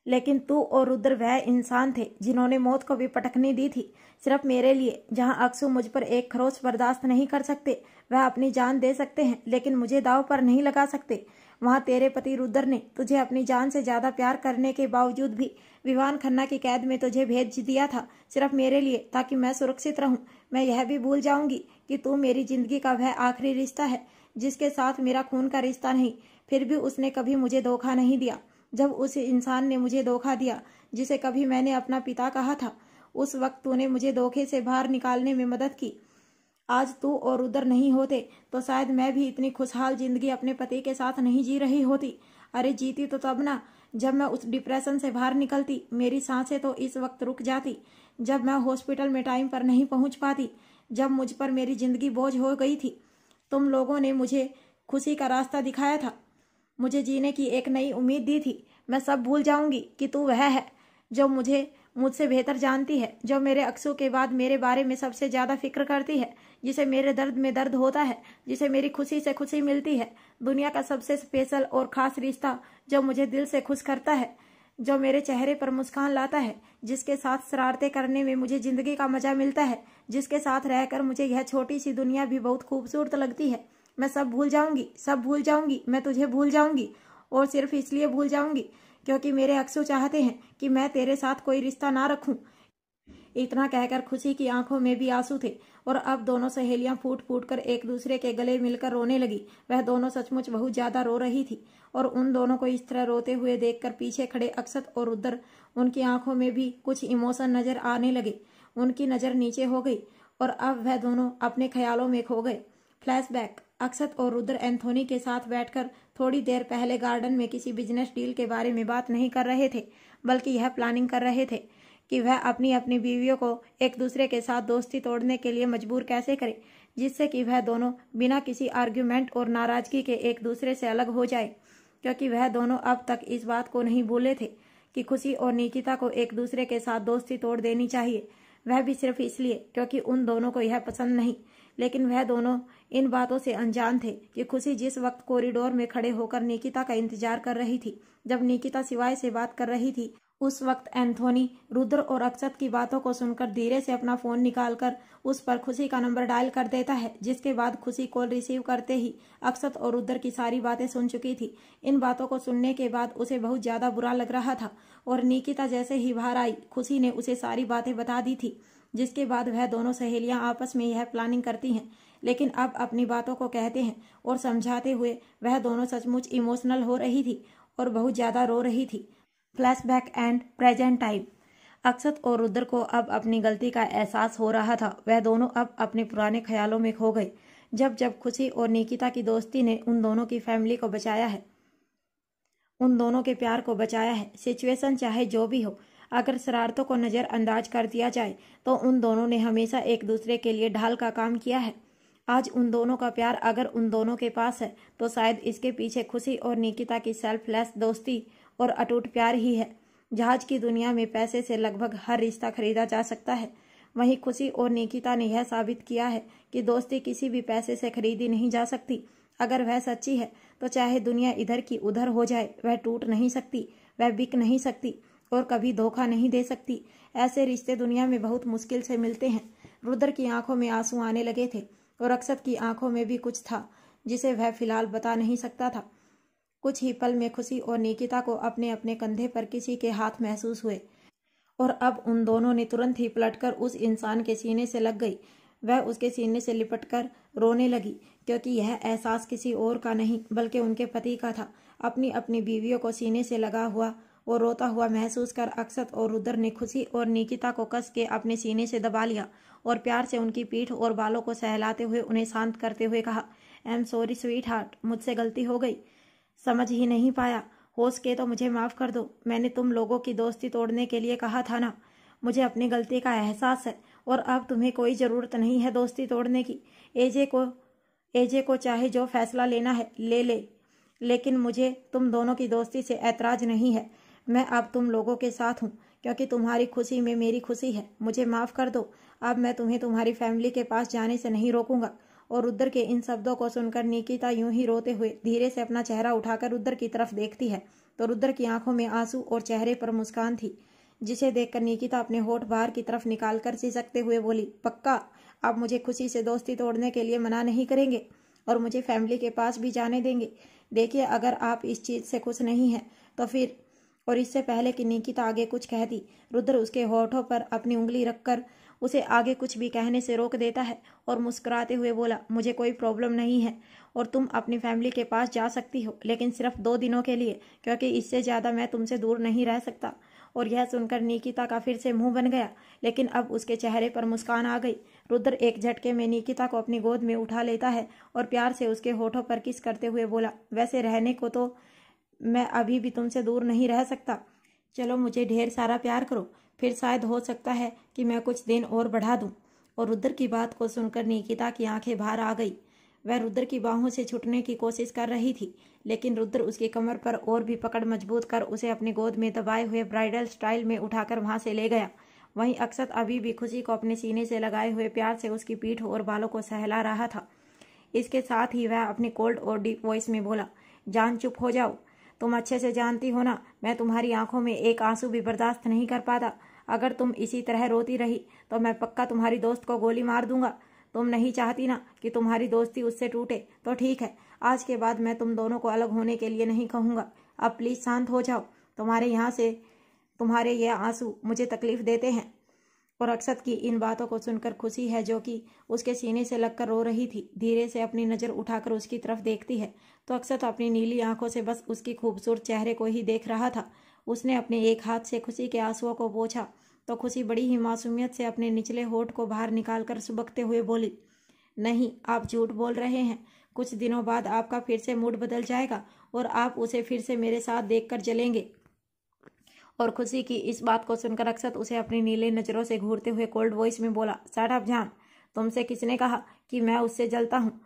लेकिन तू और रुद्र वह इंसान थे जिन्होंने मौत को भी पटकनी दी थी, सिर्फ मेरे लिए। जहां अक्सू मुझ पर एक खरोच बर्दाश्त नहीं कर सकते, वह अपनी जान दे सकते हैं लेकिन मुझे दांव पर नहीं लगा सकते, वहां तेरे पति रुद्र ने तुझे अपनी जान से ज्यादा प्यार करने के बावजूद भी विवान खन्ना की कैद में तुझे भेज दिया था, सिर्फ मेरे लिए, ताकि मैं सुरक्षित रहूं। मैं यह भी भूल जाऊंगी कि तू मेरी जिंदगी का वह आखिरी रिश्ता है जिसके साथ मेरा खून का रिश्ता नहीं। फिर भी उसने कभी मुझे धोखा नहीं दिया। जब उस इंसान ने मुझे धोखा दिया जिसे कभी मैंने अपना पिता कहा था, उस वक्त तूने मुझे धोखे से बाहर निकालने में मदद की। आज तू और रुद्र नहीं होते तो शायद मैं भी इतनी खुशहाल जिंदगी अपने पति के साथ नहीं जी रही होती। अरे जीती तो तब ना, जब मैं उस डिप्रेशन से बाहर निकलती। मेरी सांसें तो इस वक्त रुक जाती, जब मैं हॉस्पिटल में टाइम पर नहीं पहुंच पाती, जब मुझ पर मेरी जिंदगी बोझ हो गई थी। तुम लोगों ने मुझे खुशी का रास्ता दिखाया था, मुझे जीने की एक नई उम्मीद दी थी। मैं सब भूल जाऊंगी कि तू वह है जो मुझसे बेहतर जानती है, जो मेरे अक्सू के बाद मेरे बारे में सबसे ज्यादा फिक्र करती है, जिसे मेरे दर्द में दर्द होता है, जिसे मेरी खुशी से खुशी मिलती है। दुनिया का सबसे स्पेशल और खास रिश्ता जो मुझे दिल से खुश करता है, जो मेरे चेहरे पर मुस्कान लाता है, जिसके साथ शरारतें करने में मुझे जिंदगी का मजा मिलता है, जिसके साथ रहकर मुझे यह छोटी सी दुनिया भी बहुत खूबसूरत लगती है। मैं सब भूल जाऊंगी, सब भूल जाऊंगी, मैं तुझे भूल जाऊंगी, और सिर्फ इसलिए भूल जाऊंगी क्योंकि मेरे अक्सू चाहते हैं कि मैं तेरे साथ कोई रिश्ता ना रखूं। इतना कहकर खुशी की आंखों में भी आंसू थे, और अब दोनों सहेलियां फूट फूट कर एक दूसरे के गले मिलकर रोने लगी। वह दोनों सचमुच बहुत ज्यादा रो रही थी, और उन दोनों को इस तरह रोते हुए देखकर पीछे खड़े अक्षत और रुद्र, उनकी आंखों में भी कुछ इमोशन नजर आने लगे। उनकी नजर नीचे हो गई और अब वह दोनों अपने ख्यालों में खो गए। फ्लैशबैक। अक्षत और रुद्र एंथोनी के साथ बैठकर थोड़ी देर पहले गार्डन में किसी बिजनेस डील के बारे में बात नहीं कर रहे थे, बल्कि यह प्लानिंग कर रहे थे कि वह अपनी अपनी बीवियों को एक दूसरे के साथ दोस्ती तोड़ने के लिए मजबूर कैसे करे, जिससे कि वह दोनों बिना किसी आर्ग्यूमेंट और नाराजगी के एक दूसरे से अलग हो जाए। क्योंकि वह दोनों अब तक इस बात को नहीं भूले थे कि खुशी और निकिता को एक दूसरे के साथ दोस्ती तोड़ देनी चाहिए, वह भी सिर्फ इसलिए क्योंकि उन दोनों को यह पसंद नहीं। लेकिन वह दोनों इन बातों से अनजान थे कि खुशी जिस वक्त कॉरिडोर में खड़े होकर निकिता का इंतजार कर रही थी, जब निकिता सिवाय से बात कर रही थी, उस वक्त एंथोनी रुद्र और अक्षत की बातों को सुनकर धीरे से अपना फोन निकालकर उस पर खुशी का नंबर डायल कर देता है, जिसके बाद खुशी कॉल रिसीव करते ही अक्षत और रुद्र की सारी बातें सुन चुकी थी। इन बातों को सुनने के बाद उसे बहुत ज्यादा बुरा लग रहा था, और निकिता जैसे ही बाहर आई, खुशी ने उसे सारी बातें बता दी थी, जिसके बाद वह दोनों सहेलियां आपस में यह प्लानिंग करती हैं, लेकिन अब अपनी बातों को कहते हैं और समझाते हुए वह दोनों सचमुच इमोशनल हो रही थी और बहुत ज्यादा रो रही थी। Flashback and present time. Akshat और रुद्र को अब अपनी गलती का एहसास हो रहा था। वह दोनों अब अपने पुराने ख्यालों में खो गए। जब खुशी और निकिता की दोस्ती ने उन दोनों की फैमिली को बचाया है, उन दोनों के प्यार को बचाया है। सिचुएशन चाहे जो भी हो, अगर शरारतों को नजरअंदाज कर दिया जाए तो उन दोनों ने हमेशा एक दूसरे के लिए ढाल का काम किया है। आज उन दोनों का प्यार अगर उन दोनों के पास है तो शायद इसके पीछे खुशी और निकिता की सेल्फलेस दोस्ती और अटूट प्यार ही है। जहाज की दुनिया में पैसे से लगभग हर रिश्ता खरीदा जा सकता है, वहीं खुशी और निकिता ने यह साबित किया है कि दोस्ती किसी भी पैसे से खरीदी नहीं जा सकती। अगर वह सच्ची है तो चाहे दुनिया इधर की उधर हो जाए, वह टूट नहीं सकती, वह बिक नहीं सकती और कभी धोखा नहीं दे सकती। ऐसे रिश्ते दुनिया में बहुत मुश्किल से मिलते हैं। रुद्र की आंखों में आंसू आने लगे थे और अक्षत की आंखों में भी कुछ था जिसे वह फिलहाल बता नहीं सकता था। कुछ ही पल में खुशी और निकिता को अपने अपने कंधे पर किसी के हाथ महसूस हुए और अब उन दोनों ने तुरंत ही पलटकर उस इंसान के सीने से लग गई। वह उसके सीने से लिपटकर रोने लगी क्योंकि यह एहसास किसी और का नहीं बल्कि उनके पति का था। अपनी अपनी बीवियों को सीने से लगा हुआ और रोता हुआ महसूस कर अक्षत और रुद्र ने खुशी और निकिता को कस के अपने सीने से दबा लिया और प्यार से उनकी पीठ और बालों को सहलाते हुए उन्हें शांत करते हुए कहा, I am sorry sweet heart, मुझसे गलती हो गई, समझ ही नहीं पाया, होश के तो मुझे माफ कर दो। मैंने तुम लोगों की दोस्ती तोड़ने के लिए कहा था ना। मुझे अपनी गलती का एहसास है और अब तुम्हें कोई ज़रूरत नहीं है दोस्ती तोड़ने की। एजे को चाहे जो फैसला लेना है ले, लेकिन मुझे तुम दोनों की दोस्ती से ऐतराज नहीं है। मैं अब तुम लोगों के साथ हूँ क्योंकि तुम्हारी खुशी में मेरी खुशी है। मुझे माफ़ कर दो। अब मैं तुम्हें तुम्हारी फैमिली के पास जाने से नहीं रोकूंगा। और रुद्र के इन शब्दों को सुनकर निकिता यूं ही रोते हुए धीरे से अपना चेहरा उठाकर रुद्र की तरफ देखती है तो रुद्र की आंखों में आंसू और चेहरे पर मुस्कान थी, जिसे देखकर निकिता अपने होठ बाहर की तरफ निकालकर सिसकते हुए बोली, पक्का आप मुझे खुशी से दोस्ती तोड़ने के लिए मना नहीं करेंगे और मुझे फैमिली के पास भी जाने देंगे। देखिए, अगर आप इस चीज़ से खुश नहीं हैं तो फिर। और इससे पहले कि निकिता आगे कुछ कहती, रुद्र उसके होठों पर अपनी उंगली रखकर उसे आगे कुछ भी कहने से रोक देता है और मुस्कुराते हुए बोला, मुझे कोई प्रॉब्लम नहीं है और तुम अपनी फैमिली के पास जा सकती हो, लेकिन सिर्फ 2 दिनों के लिए, क्योंकि इससे ज़्यादा मैं तुमसे दूर नहीं रह सकता। और यह सुनकर निकिता का फिर से मुंह बन गया, लेकिन अब उसके चेहरे पर मुस्कान आ गई। रुद्र एक झटके में निकिता को अपनी गोद में उठा लेता है और प्यार से उसके होठों पर किस करते हुए बोला, वैसे रहने को तो मैं अभी भी तुमसे दूर नहीं रह सकता। चलो मुझे ढेर सारा प्यार करो, फिर शायद हो सकता है कि मैं कुछ दिन और बढ़ा दूं। और रुद्र की बात को सुनकर निकिता की आंखें बाहर आ गई। वह रुद्र की बाहों से छूटने की कोशिश कर रही थी, लेकिन रुद्र उसकी कमर पर और भी पकड़ मजबूत कर उसे अपनी गोद में दबाए हुए ब्राइडल स्टाइल में उठाकर वहां से ले गया। वहीं अक्षत अभी भी खुशी को अपने सीने से लगाए हुए प्यार से उसकी पीठ और बालों को सहला रहा था। इसके साथ ही वह अपनी कोल्ड और डीप वॉइस में बोला, जान चुप हो जाओ, तुम अच्छे से जानती हो ना, मैं तुम्हारी आंखों में एक आंसू भी बर्दाश्त नहीं कर पाता। अगर तुम इसी तरह रोती रही तो मैं पक्का तुम्हारी दोस्त को गोली मार दूंगा। तुम नहीं चाहती ना कि तुम्हारी दोस्ती उससे टूटे, तो ठीक है, आज के बाद मैं तुम दोनों को अलग होने के लिए नहीं कहूँगा। अब प्लीज़ शांत हो जाओ, तुम्हारे ये आंसू मुझे तकलीफ देते हैं। और अक्षत की इन बातों को सुनकर खुशी है, जो कि उसके सीने से लगकर रो रही थी, धीरे से अपनी नज़र उठाकर उसकी तरफ देखती है तो अक्षत अपनी नीली आंखों से बस उसकी खूबसूरत चेहरे को ही देख रहा था। उसने अपने एक हाथ से खुशी के आंसुओं को पोंछा तो खुशी बड़ी ही मासूमियत से अपने निचले होठ को बाहर निकालकर सुबकते हुए बोली, नहीं, आप झूठ बोल रहे हैं। कुछ दिनों बाद आपका फिर से मूड बदल जाएगा और आप उसे फिर से मेरे साथ देखकर जलेंगे। और खुशी की इस बात को सुनकर अक्षत उसे अपनी नीले नज़रों से घूरते हुए कोल्ड वॉइस में बोला, शट अप जान, तुमसे किसने कहा कि मैं उससे जलता हूँ?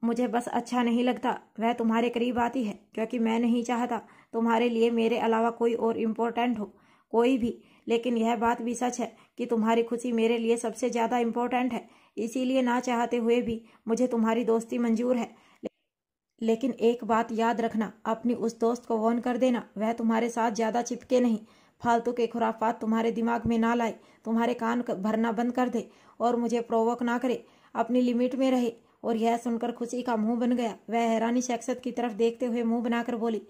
मुझे बस अच्छा नहीं लगता वह तुम्हारे करीब आती है, क्योंकि मैं नहीं चाहता तुम्हारे लिए मेरे अलावा कोई और इम्पोर्टेंट हो, कोई भी। लेकिन यह बात भी सच है कि तुम्हारी खुशी मेरे लिए सबसे ज़्यादा इम्पोर्टेंट है, इसीलिए ना चाहते हुए भी मुझे तुम्हारी दोस्ती मंजूर है। लेकिन एक बात याद रखना, अपनी उस दोस्त को वार्न कर देना, वह तुम्हारे साथ ज़्यादा चिपके नहीं, फालतू के खुराफात तुम्हारे दिमाग में ना लाए, तुम्हारे कान भरना बंद कर दे और मुझे प्रोवोक ना करे, अपनी लिमिट में रहे। और यह सुनकर खुशी का मुंह बन गया। वह हैरानी से अक्षत की तरफ देखते हुए मुंह बनाकर बोली,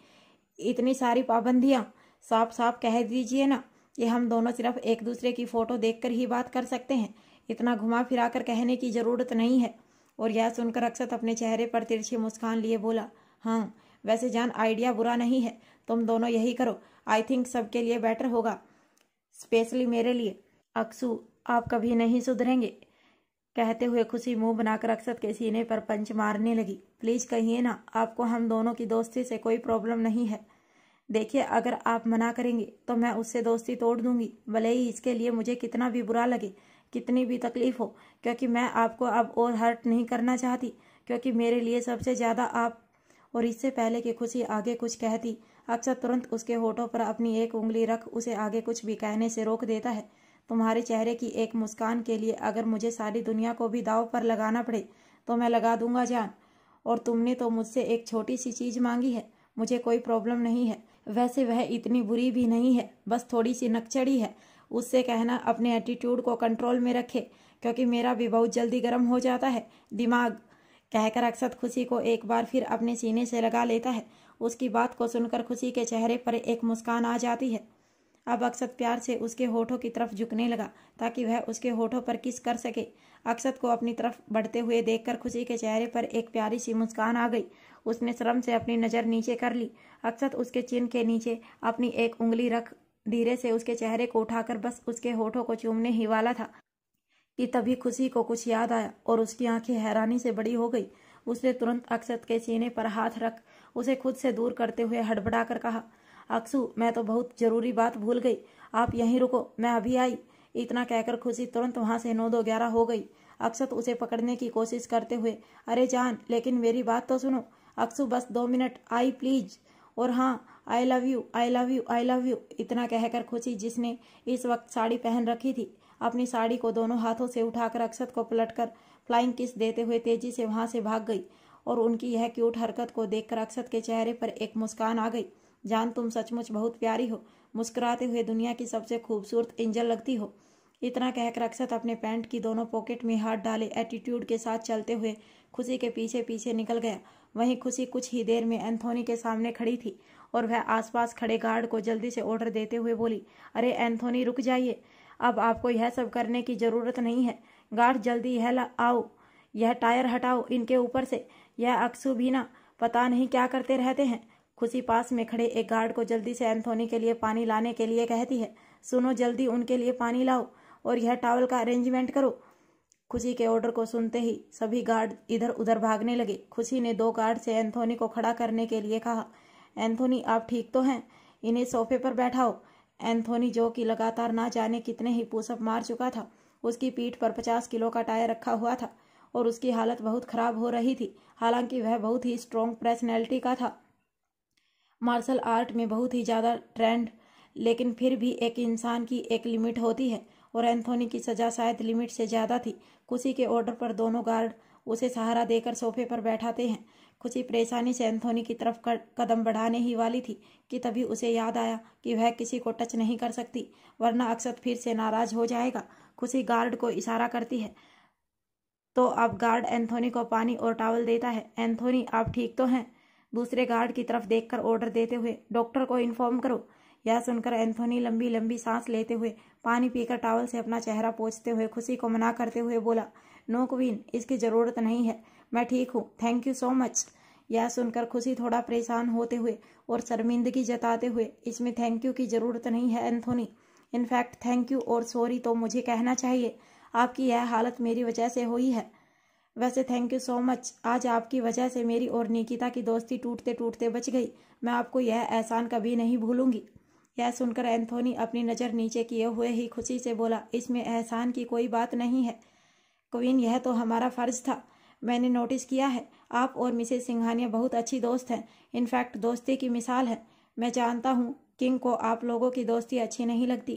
इतनी सारी पाबंदियाँ, साफ साफ कह दीजिए ना कि हम दोनों सिर्फ एक दूसरे की फ़ोटो देखकर ही बात कर सकते हैं, इतना घुमा फिरा कर कहने की ज़रूरत नहीं है। और यह सुनकर अक्षत अपने चेहरे पर तिरछी मुस्कान लिए बोला, हाँ वैसे जान, आइडिया बुरा नहीं है, तुम दोनों यही करो, आई थिंक सबके लिए बेटर होगा, स्पेशली मेरे लिए। अक्सू, आप कभी नहीं सुधरेंगे, कहते हुए खुशी मुंह बनाकर अक्षत के सीने पर पंच मारने लगी। प्लीज़ कहिए ना, आपको हम दोनों की दोस्ती से कोई प्रॉब्लम नहीं है। देखिए, अगर आप मना करेंगे तो मैं उससे दोस्ती तोड़ दूंगी, भले ही इसके लिए मुझे कितना भी बुरा लगे, कितनी भी तकलीफ हो, क्योंकि मैं आपको अब और हर्ट नहीं करना चाहती, क्योंकि मेरे लिए सबसे ज़्यादा आप। और इससे पहले कि खुशी आगे कुछ कहती, अक्षत तुरंत उसके होठों पर अपनी एक उंगली रख उसे आगे कुछ भी कहने से रोक देता है। तुम्हारे चेहरे की एक मुस्कान के लिए अगर मुझे सारी दुनिया को भी दांव पर लगाना पड़े तो मैं लगा दूंगा जान। और तुमने तो मुझसे एक छोटी सी चीज़ मांगी है, मुझे कोई प्रॉब्लम नहीं है। वैसे वह इतनी बुरी भी नहीं है, बस थोड़ी सी नकचड़ी है। उससे कहना अपने एटीट्यूड को कंट्रोल में रखे, क्योंकि मेरा भी बहुत जल्दी गर्म हो जाता है दिमाग। कहकर अक्षत खुशी को एक बार फिर अपने सीने से लगा लेता है। उसकी बात को सुनकर खुशी के चेहरे पर एक मुस्कान आ जाती है। अब अक्षत प्यार से उसके होठों की तरफ झुकने लगा ताकि वह उसके होठों पर किस कर सके। अक्षत को अपनी तरफ बढ़ते हुए देखकर खुशी के चेहरे पर एक प्यारी सी मुस्कान आ गई। उसने शर्म से अपनी नज़र नीचे कर ली। अक्षत उसके चिन के नीचे अपनी एक उंगली रख धीरे से उसके चेहरे को उठाकर बस उसके होठों को चूमने ही वाला था कि तभी खुशी को कुछ याद आया और उसकी आंखें हैरानी से बड़ी हो गई। उसने तुरंत अक्षत के सीने पर हाथ रख उसे खुद से दूर करते हुए हड़बड़ा कर कहा, अक्षु, मैं तो बहुत जरूरी बात भूल गई, आप यहीं रुको, मैं अभी आई। इतना कहकर खुशी तुरंत वहां से 9-2-11 हो गई। अक्षत उसे पकड़ने की कोशिश करते हुए, अरे जान, लेकिन मेरी बात तो सुनो। अक्षु, बस 2 मिनट, आई प्लीज। और हाँ, I love you, I love you, I love you. इतना कहकर खुशी, जिसने इस वक्त साड़ी पहन रखी थी, अपनी साड़ी को दोनों हाथों से उठाकर अक्षत को पलटकर फ्लाइंग किस देते हुए तेजी से वहां से भाग गई। और उनकी यह क्यूट हरकत को देखकर अक्षत के चेहरे पर एक मुस्कान आ गई। जान, तुम सचमुच बहुत प्यारी हो, मुस्कुराते हुए दुनिया की सबसे खूबसूरत एंजल लगती हो। इतना कहकर अक्षत अपने पैंट की दोनों पॉकेट में हाथ डाले एटीट्यूड के साथ चलते हुए खुशी के पीछे पीछे निकल गया। वहीं खुशी कुछ ही देर में एंथोनी के सामने खड़ी थी और वह आसपास खड़े गार्ड को जल्दी से ऑर्डर देते हुए बोली, अरे एंथोनी, रुक जाइए, अब आपको यह सब करने की जरूरत नहीं है। गार्ड, जल्दी यह आओ, यह टायर हटाओ इनके ऊपर से। यह अक्षु भी ना पता नहीं क्या करते रहते हैं। खुशी पास में खड़े एक गार्ड को जल्दी से एंथोनी के लिए पानी लाने के लिए कहती है। सुनो, जल्दी उनके लिए पानी लाओ और यह टॉवल का अरेंजमेंट करो। खुशी के ऑर्डर को सुनते ही सभी गार्ड इधर उधर भागने लगे। खुशी ने 2 गार्ड से एंथोनी को खड़ा करने के लिए कहा, एंथोनी, आप ठीक तो हैं? इन्हें सोफे पर बैठाओ। एंथोनी, जो कि लगातार ना जाने कितने ही पुशअप मार चुका था, उसकी पीठ पर 50 किलो का टायर रखा हुआ था और उसकी हालत बहुत खराब हो रही थी। हालांकि वह बहुत ही स्ट्रॉन्ग पर्सनैलिटी का था, मार्शल आर्ट में बहुत ही ज़्यादा ट्रेंड, लेकिन फिर भी एक इंसान की एक लिमिट होती है और एंथोनी की सज़ा शायद लिमिट से ज़्यादा थी। खुशी के ऑर्डर पर दोनों गार्ड उसे सहारा देकर सोफे पर बैठाते हैं। खुशी परेशानी से एंथोनी की तरफ कदम बढ़ाने ही वाली थी कि तभी उसे याद आया कि वह किसी को टच नहीं कर सकती, वरना अक्षत फिर से नाराज हो जाएगा। खुशी गार्ड को इशारा करती है तो अब गार्ड एंथोनी को पानी और टॉवल देता है। एंथोनी, आप ठीक तो हैं? दूसरे गार्ड की तरफ देखकर ऑर्डर देते हुए, डॉक्टर को इन्फॉर्म करो। यह सुनकर एंथोनी लंबी लंबी सांस लेते हुए पानी पीकर टॉवल से अपना चेहरा पोंछते हुए खुशी को मना करते हुए बोला, नो क्वीन, इसकी ज़रूरत नहीं है, मैं ठीक हूँ, थैंक यू सो मच। यह सुनकर खुशी थोड़ा परेशान होते हुए और शर्मिंदगी जताते हुए, इसमें थैंक यू की ज़रूरत नहीं है एंथोनी, इनफैक्ट थैंक यू और सॉरी तो मुझे कहना चाहिए, आपकी यह हालत मेरी वजह से हुई है। वैसे थैंक यू सो मच, आज आपकी वजह से मेरी और निकिता की दोस्ती टूटते टूटते बच गई, मैं आपको यह एहसान कभी नहीं भूलूंगी। यह सुनकर एंथोनी अपनी नज़र नीचे किए हुए ही खुशी से बोला, इसमें एहसान की कोई बात नहीं है क्वीन, यह तो हमारा फ़र्ज था। मैंने नोटिस किया है आप और मिसेस सिंघानिया बहुत अच्छी दोस्त हैं, इनफैक्ट दोस्ती की मिसाल है। मैं जानता हूँ किंग को आप लोगों की दोस्ती अच्छी नहीं लगती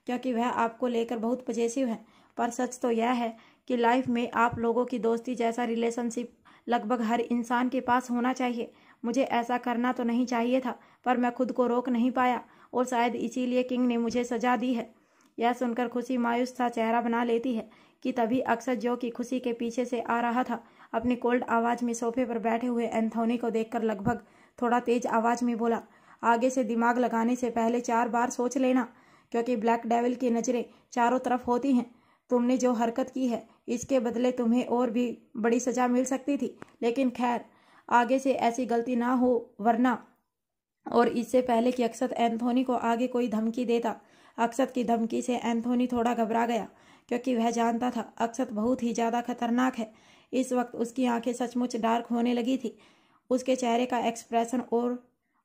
क्योंकि वह आपको लेकर बहुत पजेसिव है, पर सच तो यह है कि लाइफ में आप लोगों की दोस्ती जैसा रिलेशनशिप लगभग हर इंसान के पास होना चाहिए। मुझे ऐसा करना तो नहीं चाहिए था, पर मैं खुद को रोक नहीं पाया और शायद इसीलिए किंग ने मुझे सजा दी है। यह सुनकर खुशी मायूस सा चेहरा बना लेती है कि तभी अक्षत, जो कि खुशी के पीछे से आ रहा था, अपनी कोल्ड आवाज़ में सोफे पर बैठे हुए एंथोनी को देखकर लगभग थोड़ा तेज आवाज़ में बोला, आगे से दिमाग लगाने से पहले 4 बार सोच लेना, क्योंकि ब्लैक डेविल की नज़रें चारों तरफ होती हैं। तुमने जो हरकत की है इसके बदले तुम्हें और भी बड़ी सज़ा मिल सकती थी, लेकिन खैर आगे से ऐसी गलती ना हो वरना। और इससे पहले कि अक्षत एंथोनी को आगे कोई धमकी देता, अक्षत की धमकी से एंथोनी थोड़ा घबरा गया क्योंकि वह जानता था अक्षत बहुत ही ज़्यादा खतरनाक है। इस वक्त उसकी आंखें सचमुच डार्क होने लगी थी, उसके चेहरे का एक्सप्रेशन और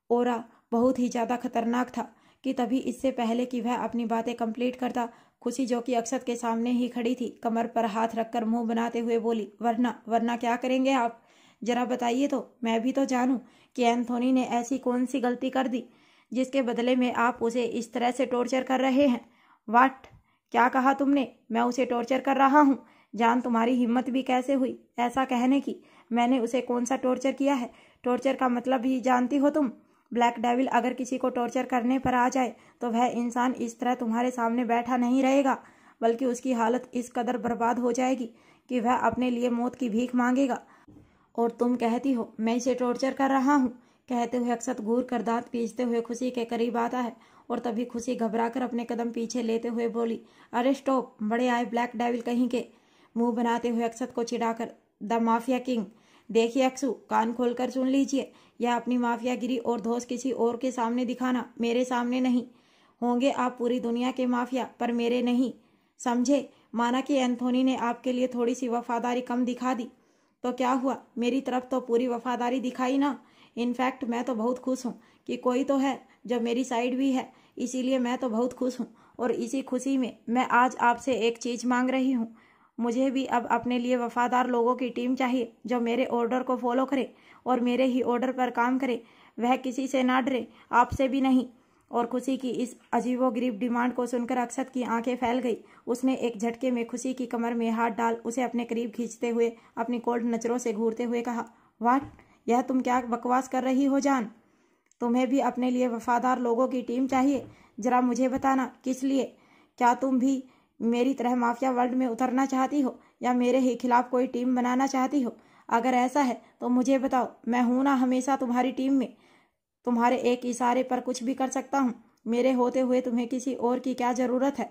ओरा बहुत ही ज़्यादा खतरनाक था कि तभी इससे पहले कि वह अपनी बातें कंप्लीट करता, खुशी, जो कि अक्षत के सामने ही खड़ी थी, कमर पर हाथ रखकर मुंह बनाते हुए बोली, वरना क्या करेंगे आप? जरा बताइए तो, मैं भी तो जानूं कि एंथोनी ने ऐसी कौन सी गलती कर दी जिसके बदले में आप उसे इस तरह से टॉर्चर कर रहे हैं। वाट? क्या कहा तुमने? मैं उसे टॉर्चर कर रहा हूँ? जान, तुम्हारी हिम्मत भी कैसे हुई ऐसा कहने की? मैंने उसे कौन सा टॉर्चर किया है? टॉर्चर का मतलब ही जानती हो तुम? ब्लैक डेविल अगर किसी को टॉर्चर करने पर आ जाए तो वह इंसान इस तरह तुम्हारे सामने बैठा नहीं रहेगा, बल्कि उसकी हालत इस कदर बर्बाद हो जाएगी कि वह अपने लिए मौत की भीख मांगेगा। और तुम कहती हो मैं इसे टॉर्चर कर रहा हूँ? कहते हुए अक्षत घूर कर दांत पीसते हुए खुशी के करीब आता है और तभी खुशी घबराकर अपने कदम पीछे लेते हुए बोली, अरे स्टॉप, बड़े आए ब्लैक डेविल कहीं के। मुंह बनाते हुए अक्षत को चिढ़ाकर, द माफिया किंग। देखिए अक्षु, कान खोलकर सुन लीजिए, यह अपनी माफियागिरी और धौंस किसी और के सामने दिखाना, मेरे सामने नहीं। होंगे आप पूरी दुनिया के माफिया, पर मेरे नहीं, समझे? माना कि एंथोनी ने आपके लिए थोड़ी सी वफादारी कम दिखा दी तो क्या हुआ, मेरी तरफ तो पूरी वफादारी दिखाई ना। इनफैक्ट मैं तो बहुत खुश हूँ कि कोई तो है जो मेरी साइड भी है, इसीलिए मैं तो बहुत खुश हूँ। और इसी खुशी में मैं आज आपसे एक चीज़ मांग रही हूँ। मुझे भी अब अपने लिए वफादार लोगों की टीम चाहिए जो मेरे ऑर्डर को फॉलो करे और मेरे ही ऑर्डर पर काम करे। वह किसी से ना डरे, आपसे भी नहीं। और खुशी की इस अजीबोगरीब डिमांड को सुनकर अक्षत की आंखें फैल गई। उसने एक झटके में खुशी की कमर में हाथ डाल उसे अपने करीब खींचते हुए अपनी कोल्ड नजरों से घूरते हुए कहा, वाट, यह तुम क्या बकवास कर रही हो जान? तुम्हें भी अपने लिए वफादार लोगों की टीम चाहिए? जरा मुझे बताना, किस लिए? क्या तुम भी मेरी तरह माफिया वर्ल्ड में उतरना चाहती हो या मेरे ही खिलाफ कोई टीम बनाना चाहती हो? अगर ऐसा है तो मुझे बताओ, मैं हूं ना हमेशा तुम्हारी टीम में। तुम्हारे एक इशारे पर कुछ भी कर सकता हूँ। मेरे होते हुए तुम्हें किसी और की क्या जरूरत है?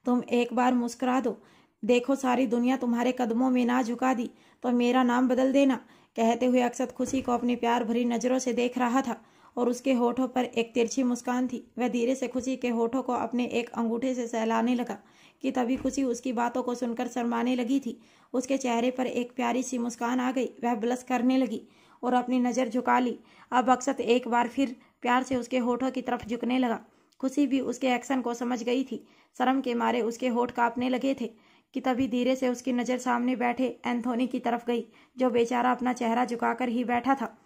तुम एक बार मुस्कुरा दो, देखो सारी दुनिया तुम्हारे कदमों में ना झुका दी तो मेरा नाम बदल देना। कहते हुए अक्षत खुशी को अपनी प्यार भरी नजरों से देख रहा था और उसके होठों पर एक तिरछी मुस्कान थी। वह धीरे से खुशी के होठों को अपने एक अंगूठे से सहलाने लगा कि तभी खुशी उसकी बातों को सुनकर शर्माने लगी थी। उसके चेहरे पर एक प्यारी सी मुस्कान आ गई। वह ब्लश करने लगी और अपनी नज़र झुका ली। अब अक्षत एक बार फिर प्यार से उसके होठों की तरफ झुकने लगा। खुशी भी उसके एक्शन को समझ गई थी। शर्म के मारे उसके होठ कांपने लगे थे कि तभी धीरे से उसकी नज़र सामने बैठे एंथोनी की तरफ गई, जो बेचारा अपना चेहरा झुकाकर ही बैठा था।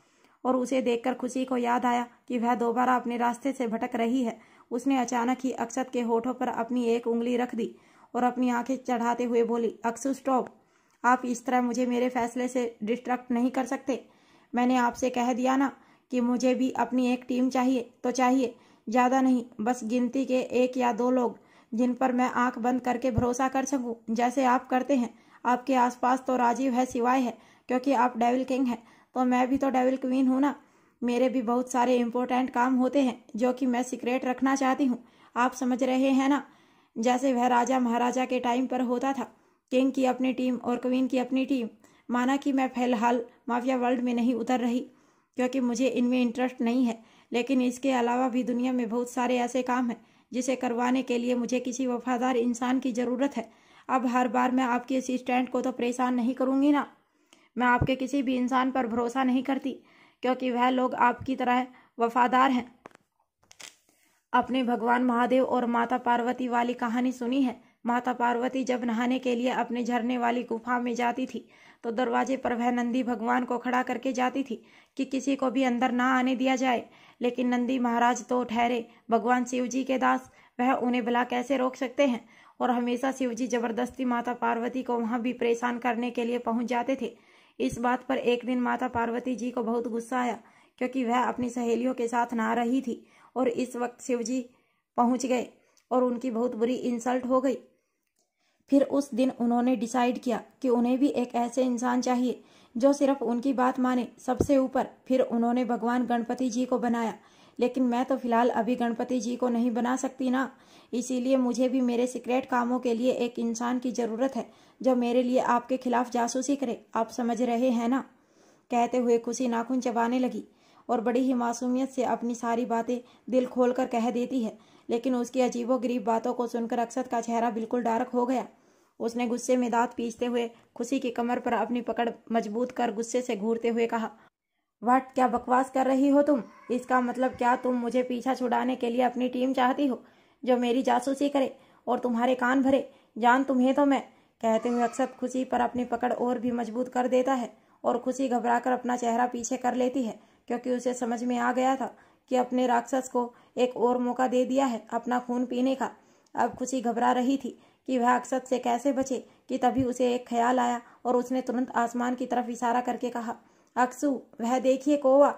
और उसे देखकर खुशी को याद आया कि वह दोबारा अपने रास्ते से भटक रही है। उसने अचानक ही अक्षत के होठों पर अपनी एक उंगली रख दी और अपनी आंखें चढ़ाते हुए बोली, अक्षु स्टॉप, आप इस तरह मुझे मेरे फैसले से डिस्ट्रैक्ट नहीं कर सकते। मैंने आपसे कह दिया ना कि मुझे भी अपनी एक टीम चाहिए तो चाहिए, ज़्यादा नहीं, बस गिनती के 1 या 2 लोग जिन पर मैं आंख बंद करके भरोसा कर सकूं, जैसे आप करते हैं। आपके आसपास तो राजीव है सिवाय है, क्योंकि आप डेविल किंग हैं, तो मैं भी तो डेविल क्वीन हूँ ना। मेरे भी बहुत सारे इम्पोर्टेंट काम होते हैं जो कि मैं सीक्रेट रखना चाहती हूँ, आप समझ रहे हैं ना? जैसे वह राजा महाराजा के टाइम पर होता था, किंग की अपनी टीम और क्वीन की अपनी टीम। माना कि मैं फिलहाल माफिया वर्ल्ड में नहीं उतर रही क्योंकि मुझे इनमें इंटरेस्ट नहीं है, लेकिन इसके अलावा भी दुनिया में बहुत सारे ऐसे काम हैं जिसे करवाने के लिए मुझे किसी वफादार इंसान की ज़रूरत है। अब हर बार मैं आपके असिस्टेंट को तो परेशान नहीं करूँगी ना। मैं आपके किसी भी इंसान पर भरोसा नहीं करती क्योंकि वह लोग आपकी तरह वफादार हैं। अपने भगवान महादेव और माता पार्वती वाली कहानी सुनी है? माता पार्वती जब नहाने के लिए अपने झरने वाली गुफा में जाती थी तो दरवाजे पर वह नंदी भगवान को खड़ा करके जाती थी कि किसी को भी अंदर ना आने दिया जाए। लेकिन नंदी महाराज तो ठहरे भगवान शिव जी के दास, वह उन्हें भला कैसे रोक सकते हैं? और हमेशा शिव जी जबरदस्ती माता पार्वती को वहां भी परेशान करने के लिए पहुंच जाते थे। इस बात पर एक दिन माता पार्वती जी को बहुत गुस्सा आया क्योंकि वह अपनी सहेलियों के साथ नहा रही थी और इस वक्त शिव जी पहुंच गए और उनकी बहुत बुरी इंसल्ट हो गई। फिर उस दिन उन्होंने डिसाइड किया कि उन्हें भी एक ऐसे इंसान चाहिए जो सिर्फ उनकी बात माने सबसे ऊपर। फिर उन्होंने भगवान गणपति जी को बनाया, लेकिन मैं तो फिलहाल अभी गणपति जी को नहीं बना सकती ना, इसीलिए मुझे भी मेरे सीक्रेट कामों के लिए एक इंसान की ज़रूरत है जो मेरे लिए आपके खिलाफ जासूसी करे, आप समझ रहे हैं ना? कहते हुए खुशी नाखून चबाने लगी और बड़ी ही मासूमियत से अपनी सारी बातें दिल खोलकर कह देती है। लेकिन उसकी अजीबोगरीब बातों को सुनकर अक्षत का चेहरा बिल्कुल डार्क हो गया। उसने गुस्से में दांत पीसते हुए खुशी की कमर पर अपनी पकड़ मजबूत कर गुस्से से घूरते हुए कहा, व्हाट, क्या बकवास कर रही हो तुम? इसका मतलब क्या तुम मुझे पीछा छुड़ाने के लिए अपनी टीम चाहती हो जो मेरी जासूसी करे और तुम्हारे कान भरे? जान तुम्हें तो मैं। कहते हुए अक्षत खुशी पर अपनी पकड़ और भी मजबूत कर देता है और खुशी घबराकर अपना चेहरा पीछे कर लेती है क्योंकि उसे समझ में आ गया था कि अपने राक्षस को एक और मौका दे दिया है अपना खून पीने का। अब खुशी घबरा रही थी कि वह अक्षत से कैसे बचे कि तभी उसे एक ख्याल आया और उसने तुरंत आसमान की तरफ इशारा करके कहा, अक्सू, वह देखिए कौवा।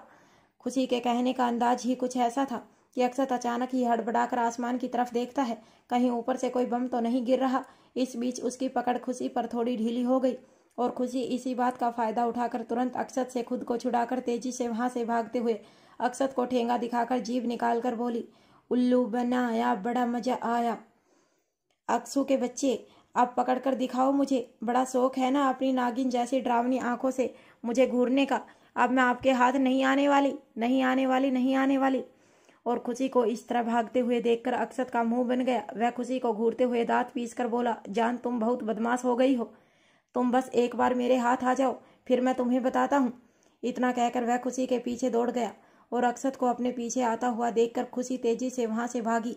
खुशी के कहने का अंदाज ही कुछ ऐसा था कि अक्षत अचानक ही हड़बड़ाकर आसमान की तरफ देखता है, कहीं ऊपर से कोई बम तो नहीं गिर रहा। इस बीच उसकी पकड़ खुशी पर थोड़ी ढीली हो गई और खुशी इसी बात का फायदा उठाकर तुरंत अक्षत से खुद को छुड़ाकर तेजी से वहां से भागते हुए अक्षत को ठेंगा दिखाकर जीभ निकालकर बोली, उल्लू बनाया, बड़ा मजा आया। अक्सू के बच्चे, अब पकड़ कर दिखाओ मुझे, बड़ा शौक है ना अपनी नागिन जैसी डरावनी आंखों से मुझे घूरने का। अब मैं आपके हाथ नहीं आने वाली, नहीं आने वाली, नहीं आने वाली। और खुशी को इस तरह भागते हुए देखकर अक्षत का मुंह बन गया। वह खुशी को घूरते हुए दांत पीसकर बोला, जान, तुम बहुत बदमाश हो गई हो। तुम बस एक बार मेरे हाथ आ जाओ, फिर मैं तुम्हें बताता हूँ। इतना कहकर वह खुशी के पीछे दौड़ गया और अक्षत को अपने पीछे आता हुआ देखकर खुशी तेजी से वहां से भागी।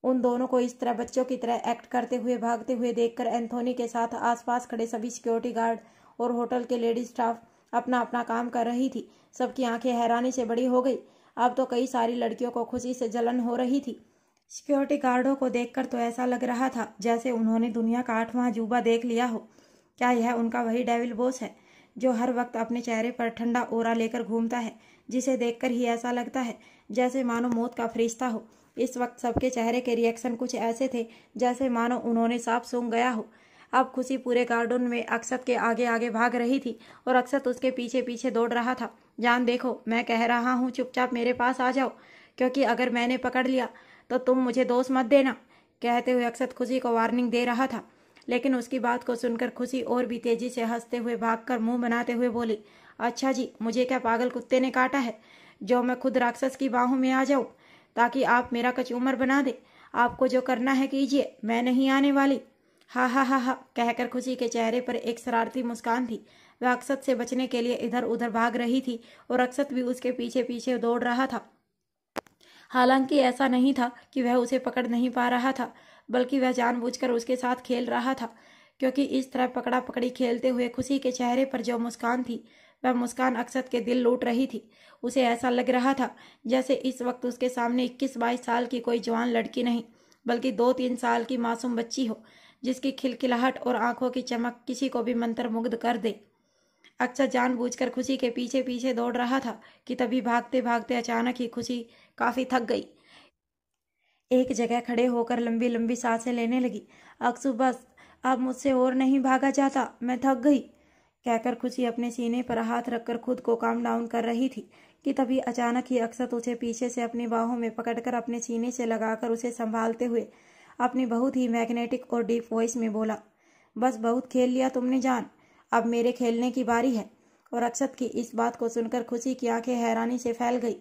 उन दोनों को इस तरह बच्चों की तरह एक्ट करते हुए भागते हुए देखकर एंथोनी के साथ आसपास खड़े सभी सिक्योरिटी गार्ड और होटल के लेडी स्टाफ अपना अपना काम कर रही थी। सबकी आंखें हैरानी से बड़ी हो गई। अब तो कई सारी लड़कियों को खुशी से जलन हो रही थी। सिक्योरिटी गार्डों को देखकर तो ऐसा लग रहा था जैसे उन्होंने दुनिया का 8वां अजूबा देख लिया हो। क्या यह उनका वही डेविल बॉस है जो हर वक्त अपने चेहरे पर ठंडा ओरा लेकर घूमता है, जिसे देखकर ही ऐसा लगता है जैसे मानो मौत का फरिश्ता हो। इस वक्त सबके चेहरे के रिएक्शन कुछ ऐसे थे जैसे मानो उन्होंने सांप सूंघ गया हो। अब खुशी पूरे गार्डन में अक्षत के आगे आगे भाग रही थी और अक्षत उसके पीछे पीछे दौड़ रहा था। जान, देखो, मैं कह रहा हूँ, चुपचाप मेरे पास आ जाओ, क्योंकि अगर मैंने पकड़ लिया तो तुम मुझे दोष मत देना। कहते हुए अक्षत खुशी को वार्निंग दे रहा था, लेकिन उसकी बात को सुनकर खुशी और भी तेजी से हंसते हुए भागकर मुंह बनाते हुए बोली, अच्छा जी, मुझे क्या पागल कुत्ते ने काटा है जो मैं खुद राक्षस की बाहों में आ जाऊं ताकि आप मेरा कचूमर बना दे। आपको जो करना है कीजिए, मैं नहीं आने वाली। हा हा हा हा कहकर खुशी के चेहरे पर एक शरारती मुस्कान थी। वह अक्षत से बचने के लिए इधर उधर भाग रही थी और अक्षत भी उसके पीछे पीछे दौड़ रहा था। हालांकि ऐसा नहीं था कि वह उसे पकड़ नहीं पा रहा था, बल्कि वह जानबूझकर उसके साथ खेल रहा था, क्योंकि इस तरह पकड़ा पकड़ी खेलते हुए खुशी के चेहरे पर जो मुस्कान थी वह मुस्कान अक्षत के दिल लूट रही थी। उसे ऐसा लग रहा था जैसे इस वक्त उसके सामने 21-22 साल की कोई जवान लड़की नहीं, बल्कि 2-3 साल की मासूम बच्ची हो, जिसकी खिलखिलाहट और आंखों की चमक किसी को भी मंत्रमुग्ध कर दे। अक्षत जानबूझकर खुशी के पीछे पीछे दौड़ रहा था कि तभी भागते भागते अचानक ही खुशी काफी थक गई। एक जगह खड़े होकर लंबी लंबी सांसें लेने लगी। अक्सू, बस, अब मुझसे और नहीं भागा जाता, मैं थक गई, कहकर खुशी अपने सीने पर हाथ रखकर खुद को काम डाउन कर रही थी कि तभी अचानक ही अक्षत उसे पीछे से अपनी बाहों में पकड़कर अपने सीने से लगाकर उसे संभालते हुए अपनी बहुत ही मैग्नेटिक और डीप वॉइस में बोला, बस बहुत खेल लिया तुमने जान, अब मेरे खेलने की बारी है। और अक्षत की इस बात को सुनकर खुशी की आंखें हैरानी से फैल गई,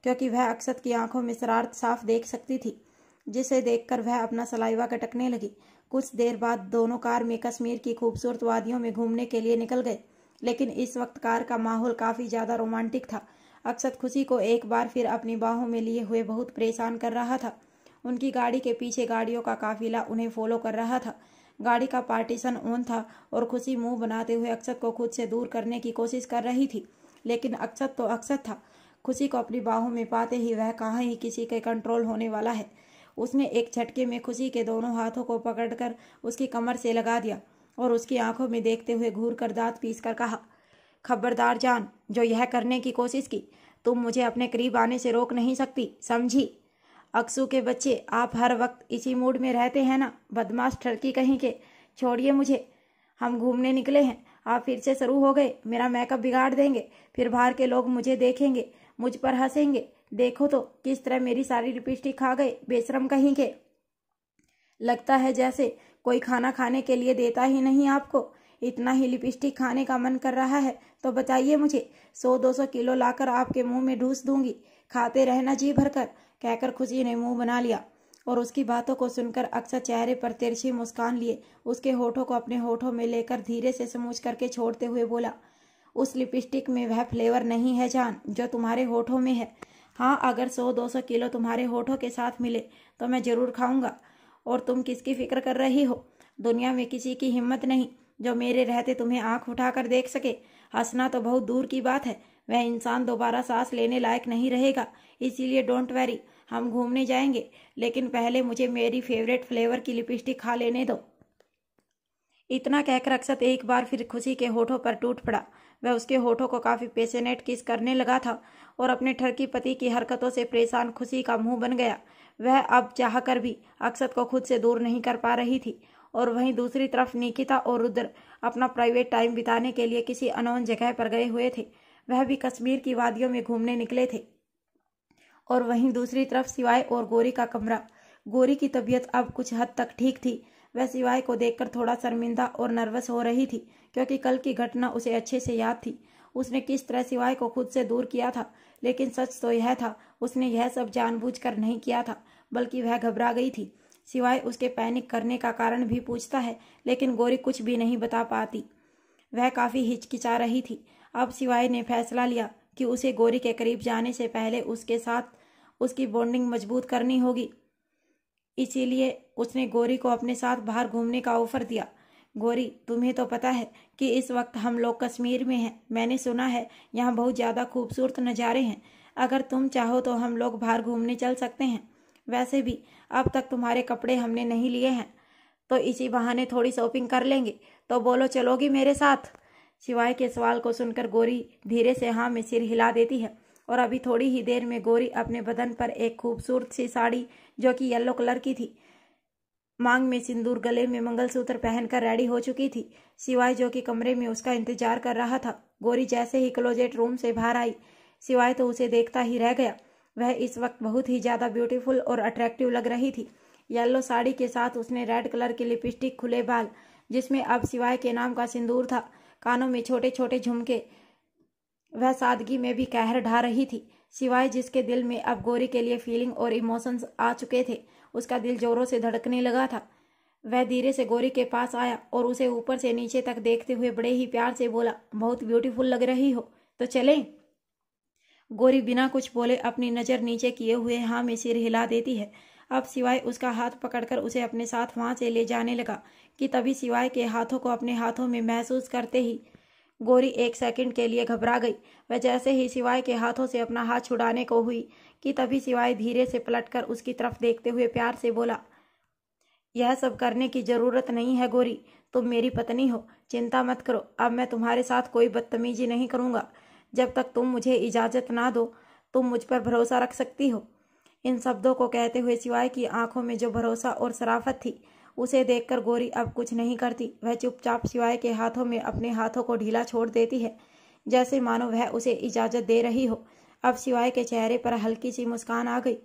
क्योंकि वह अक्षत की आंखों में शरारत साफ देख सकती थी, जिसे देखकर वह अपना सलाइवा गटकने लगी। कुछ देर बाद दोनों कार में कश्मीर की खूबसूरत वादियों में घूमने के लिए निकल गए, लेकिन इस वक्त कार का माहौल काफी ज्यादा रोमांटिक था। अक्षत खुशी को एक बार फिर अपनी बाहों में लिए हुए बहुत परेशान कर रहा था। उनकी गाड़ी के पीछे गाड़ियों का काफिला उन्हें फॉलो कर रहा था। गाड़ी का पार्टीशन ऑन था और खुशी मुंह बनाते हुए अक्षत को खुद से दूर करने की कोशिश कर रही थी, लेकिन अक्षत तो अक्षत था। खुशी को अपनी बाहों में पाते ही वह कहाँ ही किसी के कंट्रोल होने वाला है। उसने एक झटके में खुशी के दोनों हाथों को पकड़कर उसकी कमर से लगा दिया और उसकी आंखों में देखते हुए घूर कर दांत पीस कर कहा, खबरदार जान, जो यह करने की कोशिश की, तुम मुझे अपने करीब आने से रोक नहीं सकती, समझी। अक्सू के बच्चे, आप हर वक्त इसी मूड में रहते हैं ना, बदमाश ठरकी कहीं के। छोड़िए मुझे, हम घूमने निकले हैं, आप फिर से शुरू हो गए, मेरा मेकअप बिगाड़ देंगे, फिर बाहर के लोग मुझे देखेंगे, मुझ पर हंसेंगे। देखो तो किस तरह मेरी सारी लिपस्टिक खा गए, बेशरम कहीं के। लगता है जैसे कोई खाना खाने के लिए देता ही नहीं आपको। इतना ही लिपस्टिक खाने का मन कर रहा है तो बताइए मुझे, 100-200 किलो लाकर आपके मुंह में ढूस दूंगी, खाते रहना जी भरकर, कहकर खुशी ने मुंह बना लिया। और उसकी बातों को सुनकर अक्षत चेहरे पर तिरछी मुस्कान लिए उसके होठों को अपने होठों में लेकर धीरे से समूच करके छोड़ते हुए बोला, उस लिपस्टिक में वह फ्लेवर नहीं है जान जो तुम्हारे होठों में है। हाँ, अगर 100-200 किलो तुम्हारे होठों के साथ मिले तो मैं जरूर खाऊंगा। और तुम किसकी फिक्र कर रही हो? दुनिया में किसी की हिम्मत नहीं जो मेरे रहते तुम्हें आंख उठाकर देख सके। हंसना तो बहुत दूर की बात है, वह इंसान दोबारा सांस लेने लायक नहीं रहेगा। इसीलिए डोंट वरी, हम घूमने जाएंगे, लेकिन पहले मुझे मेरी फेवरेट फ्लेवर की लिपस्टिक खा लेने दो। इतना कहकर अक्षत एक बार फिर खुशी के होठों पर टूट पड़ा। वह उसके होठों को काफी पैशनेट किस करने लगा था और अपने ठरकी पति की हरकतों से परेशान खुशी का मुंह बन गया। वह अब चाहकर भी अक्षत को खुद से दूर नहीं कर पा रही थी। और वहीं दूसरी तरफ निकिता और रुद्र अपना प्राइवेट टाइम बिताने के लिए किसी अनोन जगह पर गए हुए थे। वह भी कश्मीर की वादियों में घूमने निकले थे। और वहीं दूसरी तरफ शिवाय और गौरी का कमरा। गौरी की तबीयत अब कुछ हद तक ठीक थी। वह शिवाय को देखकर थोड़ा शर्मिंदा और नर्वस हो रही थी, क्योंकि कल की घटना उसे अच्छे से याद थी। उसने किस तरह शिवाय को खुद से दूर किया था, लेकिन सच तो यह था उसने यह सब जानबूझकर नहीं किया था, बल्कि वह घबरा गई थी। शिवाय उसके पैनिक करने का कारण भी पूछता है, लेकिन गौरी कुछ भी नहीं बता पाती। वह काफी हिचकिचा रही थी। अब शिवाय ने फैसला लिया कि उसे गौरी के करीब जाने से पहले उसके साथ उसकी बॉन्डिंग मजबूत करनी होगी। इसीलिए उसने गौरी को अपने साथ बाहर घूमने का ऑफर दिया। गौरी, तुम्हें तो पता है कि इस वक्त हम लोग कश्मीर में हैं। मैंने सुना है यहाँ बहुत ज़्यादा खूबसूरत नज़ारे हैं। अगर तुम चाहो तो हम लोग बाहर घूमने चल सकते हैं। वैसे भी अब तक तुम्हारे कपड़े हमने नहीं लिए हैं, तो इसी बहाने थोड़ी शॉपिंग कर लेंगे। तो बोलो, चलोगी मेरे साथ? शिवाय के सवाल को सुनकर गौरी धीरे से हाँ में सिर हिला देती है। और अभी थोड़ी ही देर में गौरी अपने बदन पर एक खूबसूरत सी साड़ी, जो कि येलो कलर की थी, मांग में सिंदूर, गले में मंगलसूत्र पहनकर रेडी हो चुकी थी। शिवाय जो कि कमरे में उसका इंतजार कर रहा था। गौरी जैसे ही क्लोजेट रूम से बाहर आई, शिवाय तो उसे देखता ही रह गया। वह इस वक्त बहुत ही ज्यादा ब्यूटीफुल और अट्रैक्टिव लग रही थी। येलो साड़ी के साथ उसने रेड कलर की लिपस्टिक, खुले बाल जिसमें अब शिवाय के नाम का सिंदूर था, कानों में छोटे छोटे झुमके, वह सादगी में भी कहर ढा रही थी। शिवाय जिसके दिल में अब गौरी के लिए फीलिंग और इमोशंस आ चुके थे, उसका दिल जोरों से धड़कने लगा था। वह धीरे से गौरी के पास आया और उसे ऊपर से नीचे तक देखते हुए बड़े ही प्यार से बोला, बहुत ब्यूटीफुल लग रही हो, तो चलें? गौरी बिना कुछ बोले अपनी नज़र नीचे किए हुए हाँ में सिर हिला देती है। अब शिवाय उसका हाथ पकड़कर उसे अपने साथ वहां से ले जाने लगा कि तभी शिवाय के हाथों को अपने हाथों में महसूस करते ही गौरी एक सेकंड के लिए घबरा गई। वह जैसे ही शिवाय के हाथों से अपना हाथ छुड़ाने को हुई कि तभी शिवाय धीरे से पलटकर उसकी तरफ देखते हुए प्यार से बोला, यह सब करने की जरूरत नहीं है गौरी, तुम मेरी पत्नी हो, चिंता मत करो। अब मैं तुम्हारे साथ कोई बदतमीजी नहीं करूंगा। जब तक तुम मुझे इजाजत ना दो, तुम मुझ पर भरोसा रख सकती हो। इन शब्दों को कहते हुए शिवाय की आंखों में जो भरोसा और शराफत थी, उसे देखकर गौरी अब कुछ नहीं करती। वह चुपचाप शिवाय के हाथों में अपने हाथों को ढीला छोड़ देती है, जैसे मानो वह उसे इजाजत दे रही हो। अब शिवाय के चेहरे पर हल्की सी मुस्कान आ गई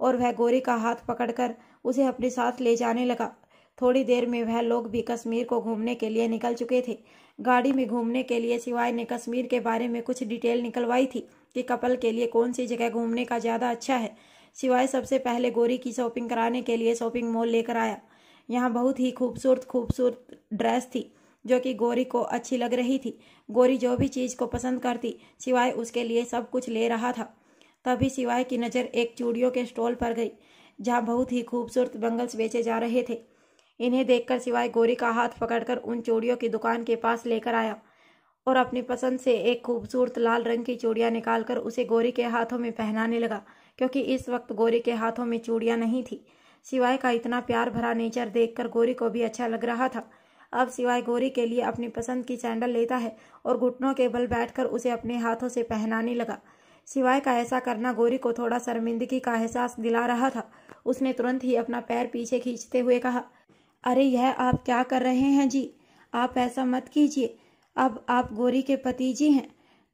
और वह गौरी का हाथ पकड़कर उसे अपने साथ ले जाने लगा। थोड़ी देर में वह लोग भी कश्मीर को घूमने के लिए निकल चुके थे। गाड़ी में घूमने के लिए शिवाय ने कश्मीर के बारे में कुछ डिटेल निकलवाई थी कि कपल के लिए कौन सी जगह घूमने का ज़्यादा अच्छा है। शिवाय सबसे पहले गौरी की शॉपिंग कराने के लिए शॉपिंग मॉल लेकर आया। यहाँ बहुत ही खूबसूरत ड्रेस थी, जो कि गौरी को अच्छी लग रही थी। गौरी जो भी चीज़ को पसंद करती, शिवाय उसके लिए सब कुछ ले रहा था। तभी शिवाय की नज़र एक चूड़ियों के स्टॉल पर गई, जहाँ बहुत ही खूबसूरत बैंगल्स बेचे जा रहे थे। इन्हें देखकर शिवाय गौरी का हाथ पकड़कर उन चूड़ियों की दुकान के पास लेकर आया और अपनी पसंद से एक खूबसूरत लाल रंग की चूड़ियाँ निकालकर उसे गौरी के हाथों में पहनाने लगा, क्योंकि इस वक्त गौरी के हाथों में चूड़ियाँ नहीं थी। शिवाय का इतना प्यार भरा नेचर देखकर गौरी को भी अच्छा लग रहा था। अब शिवाय गौरी के लिए अपनी पसंद की सैंडल लेता है और घुटनों के बल बैठकर उसे अपने हाथों से पहनाने लगा। शिवाय का ऐसा करना गौरी को थोड़ा शर्मिंदगी का एहसास दिला रहा था। उसने तुरंत ही अपना पैर पीछे खींचते हुए कहा, अरे यह आप क्या कर रहे हैं जी? आप ऐसा मत कीजिए। अब आप गौरी के पति जी हैं,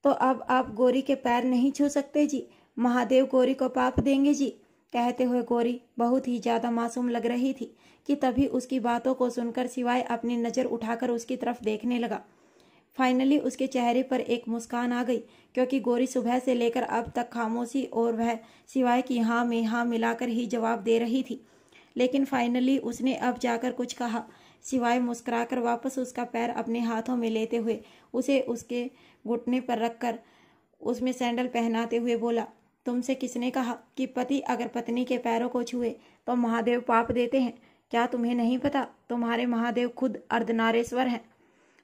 तो अब आप गौरी के पैर नहीं छू सकते जी। महादेव गौरी को पाप देंगे जी। कहते हुए गौरी बहुत ही ज्यादा मासूम लग रही थी कि तभी उसकी बातों को सुनकर शिवाय अपनी नज़र उठाकर उसकी तरफ देखने लगा। फाइनली उसके चेहरे पर एक मुस्कान आ गई, क्योंकि गौरी सुबह से लेकर अब तक खामोशी और वह शिवाय की हाँ में हाँ मिलाकर ही जवाब दे रही थी। लेकिन फाइनली उसने अब जाकर कुछ कहा। शिवाय मुस्कुराकर वापस उसका पैर अपने हाथों में लेते हुए उसे उसके घुटने पर रखकर उसमें सैंडल पहनाते हुए बोला, तुमसे किसने कहा कि पति अगर पत्नी के पैरों को छुए तो महादेव पाप देते हैं? क्या तुम्हें नहीं पता? तुम्हारे महादेव खुद अर्धनारेश्वर हैं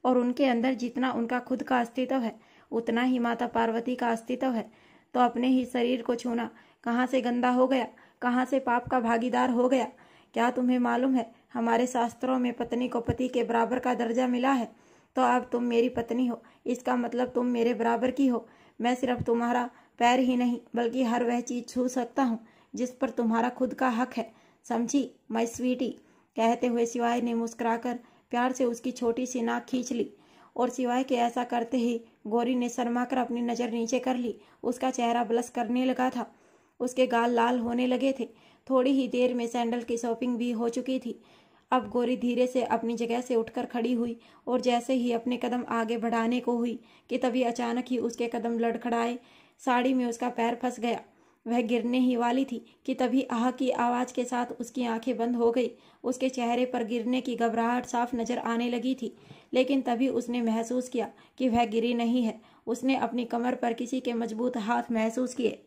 और उनके अंदर जितना उनका खुद का अस्तित्व है, उतना ही माता पार्वती का अस्तित्व है। तो अपने ही शरीर को छूना कहाँ से गंदा हो गया, कहाँ से पाप का भागीदार हो गया? क्या तुम्हें मालूम है, हमारे शास्त्रों में पत्नी को पति के बराबर का दर्जा मिला है। तो अब तुम मेरी पत्नी हो, इसका मतलब तुम मेरे बराबर की हो। मैं सिर्फ तुम्हारा पैर ही नहीं बल्कि हर वह चीज छू सकता हूँ जिस पर तुम्हारा खुद का हक है, समझी माय स्वीटी। कहते हुए शिवाय ने मुस्कुराकर प्यार से उसकी छोटी सी नाक खींच ली और शिवाय के ऐसा करते ही गौरी ने शर्माकर अपनी नज़र नीचे कर ली। उसका चेहरा ब्लश करने लगा था, उसके गाल लाल होने लगे थे। थोड़ी ही देर में सैंडल की शॉपिंग भी हो चुकी थी। अब गौरी धीरे से अपनी जगह से उठकर खड़ी हुई और जैसे ही अपने कदम आगे बढ़ाने को हुई कि तभी अचानक ही उसके कदम लड़खड़ाए। साड़ी में उसका पैर फंस गया। वह गिरने ही वाली थी कि तभी आह की आवाज़ के साथ उसकी आंखें बंद हो गई। उसके चेहरे पर गिरने की घबराहट साफ नजर आने लगी थी, लेकिन तभी उसने महसूस किया कि वह गिरी नहीं है। उसने अपनी कमर पर किसी के मजबूत हाथ महसूस किए।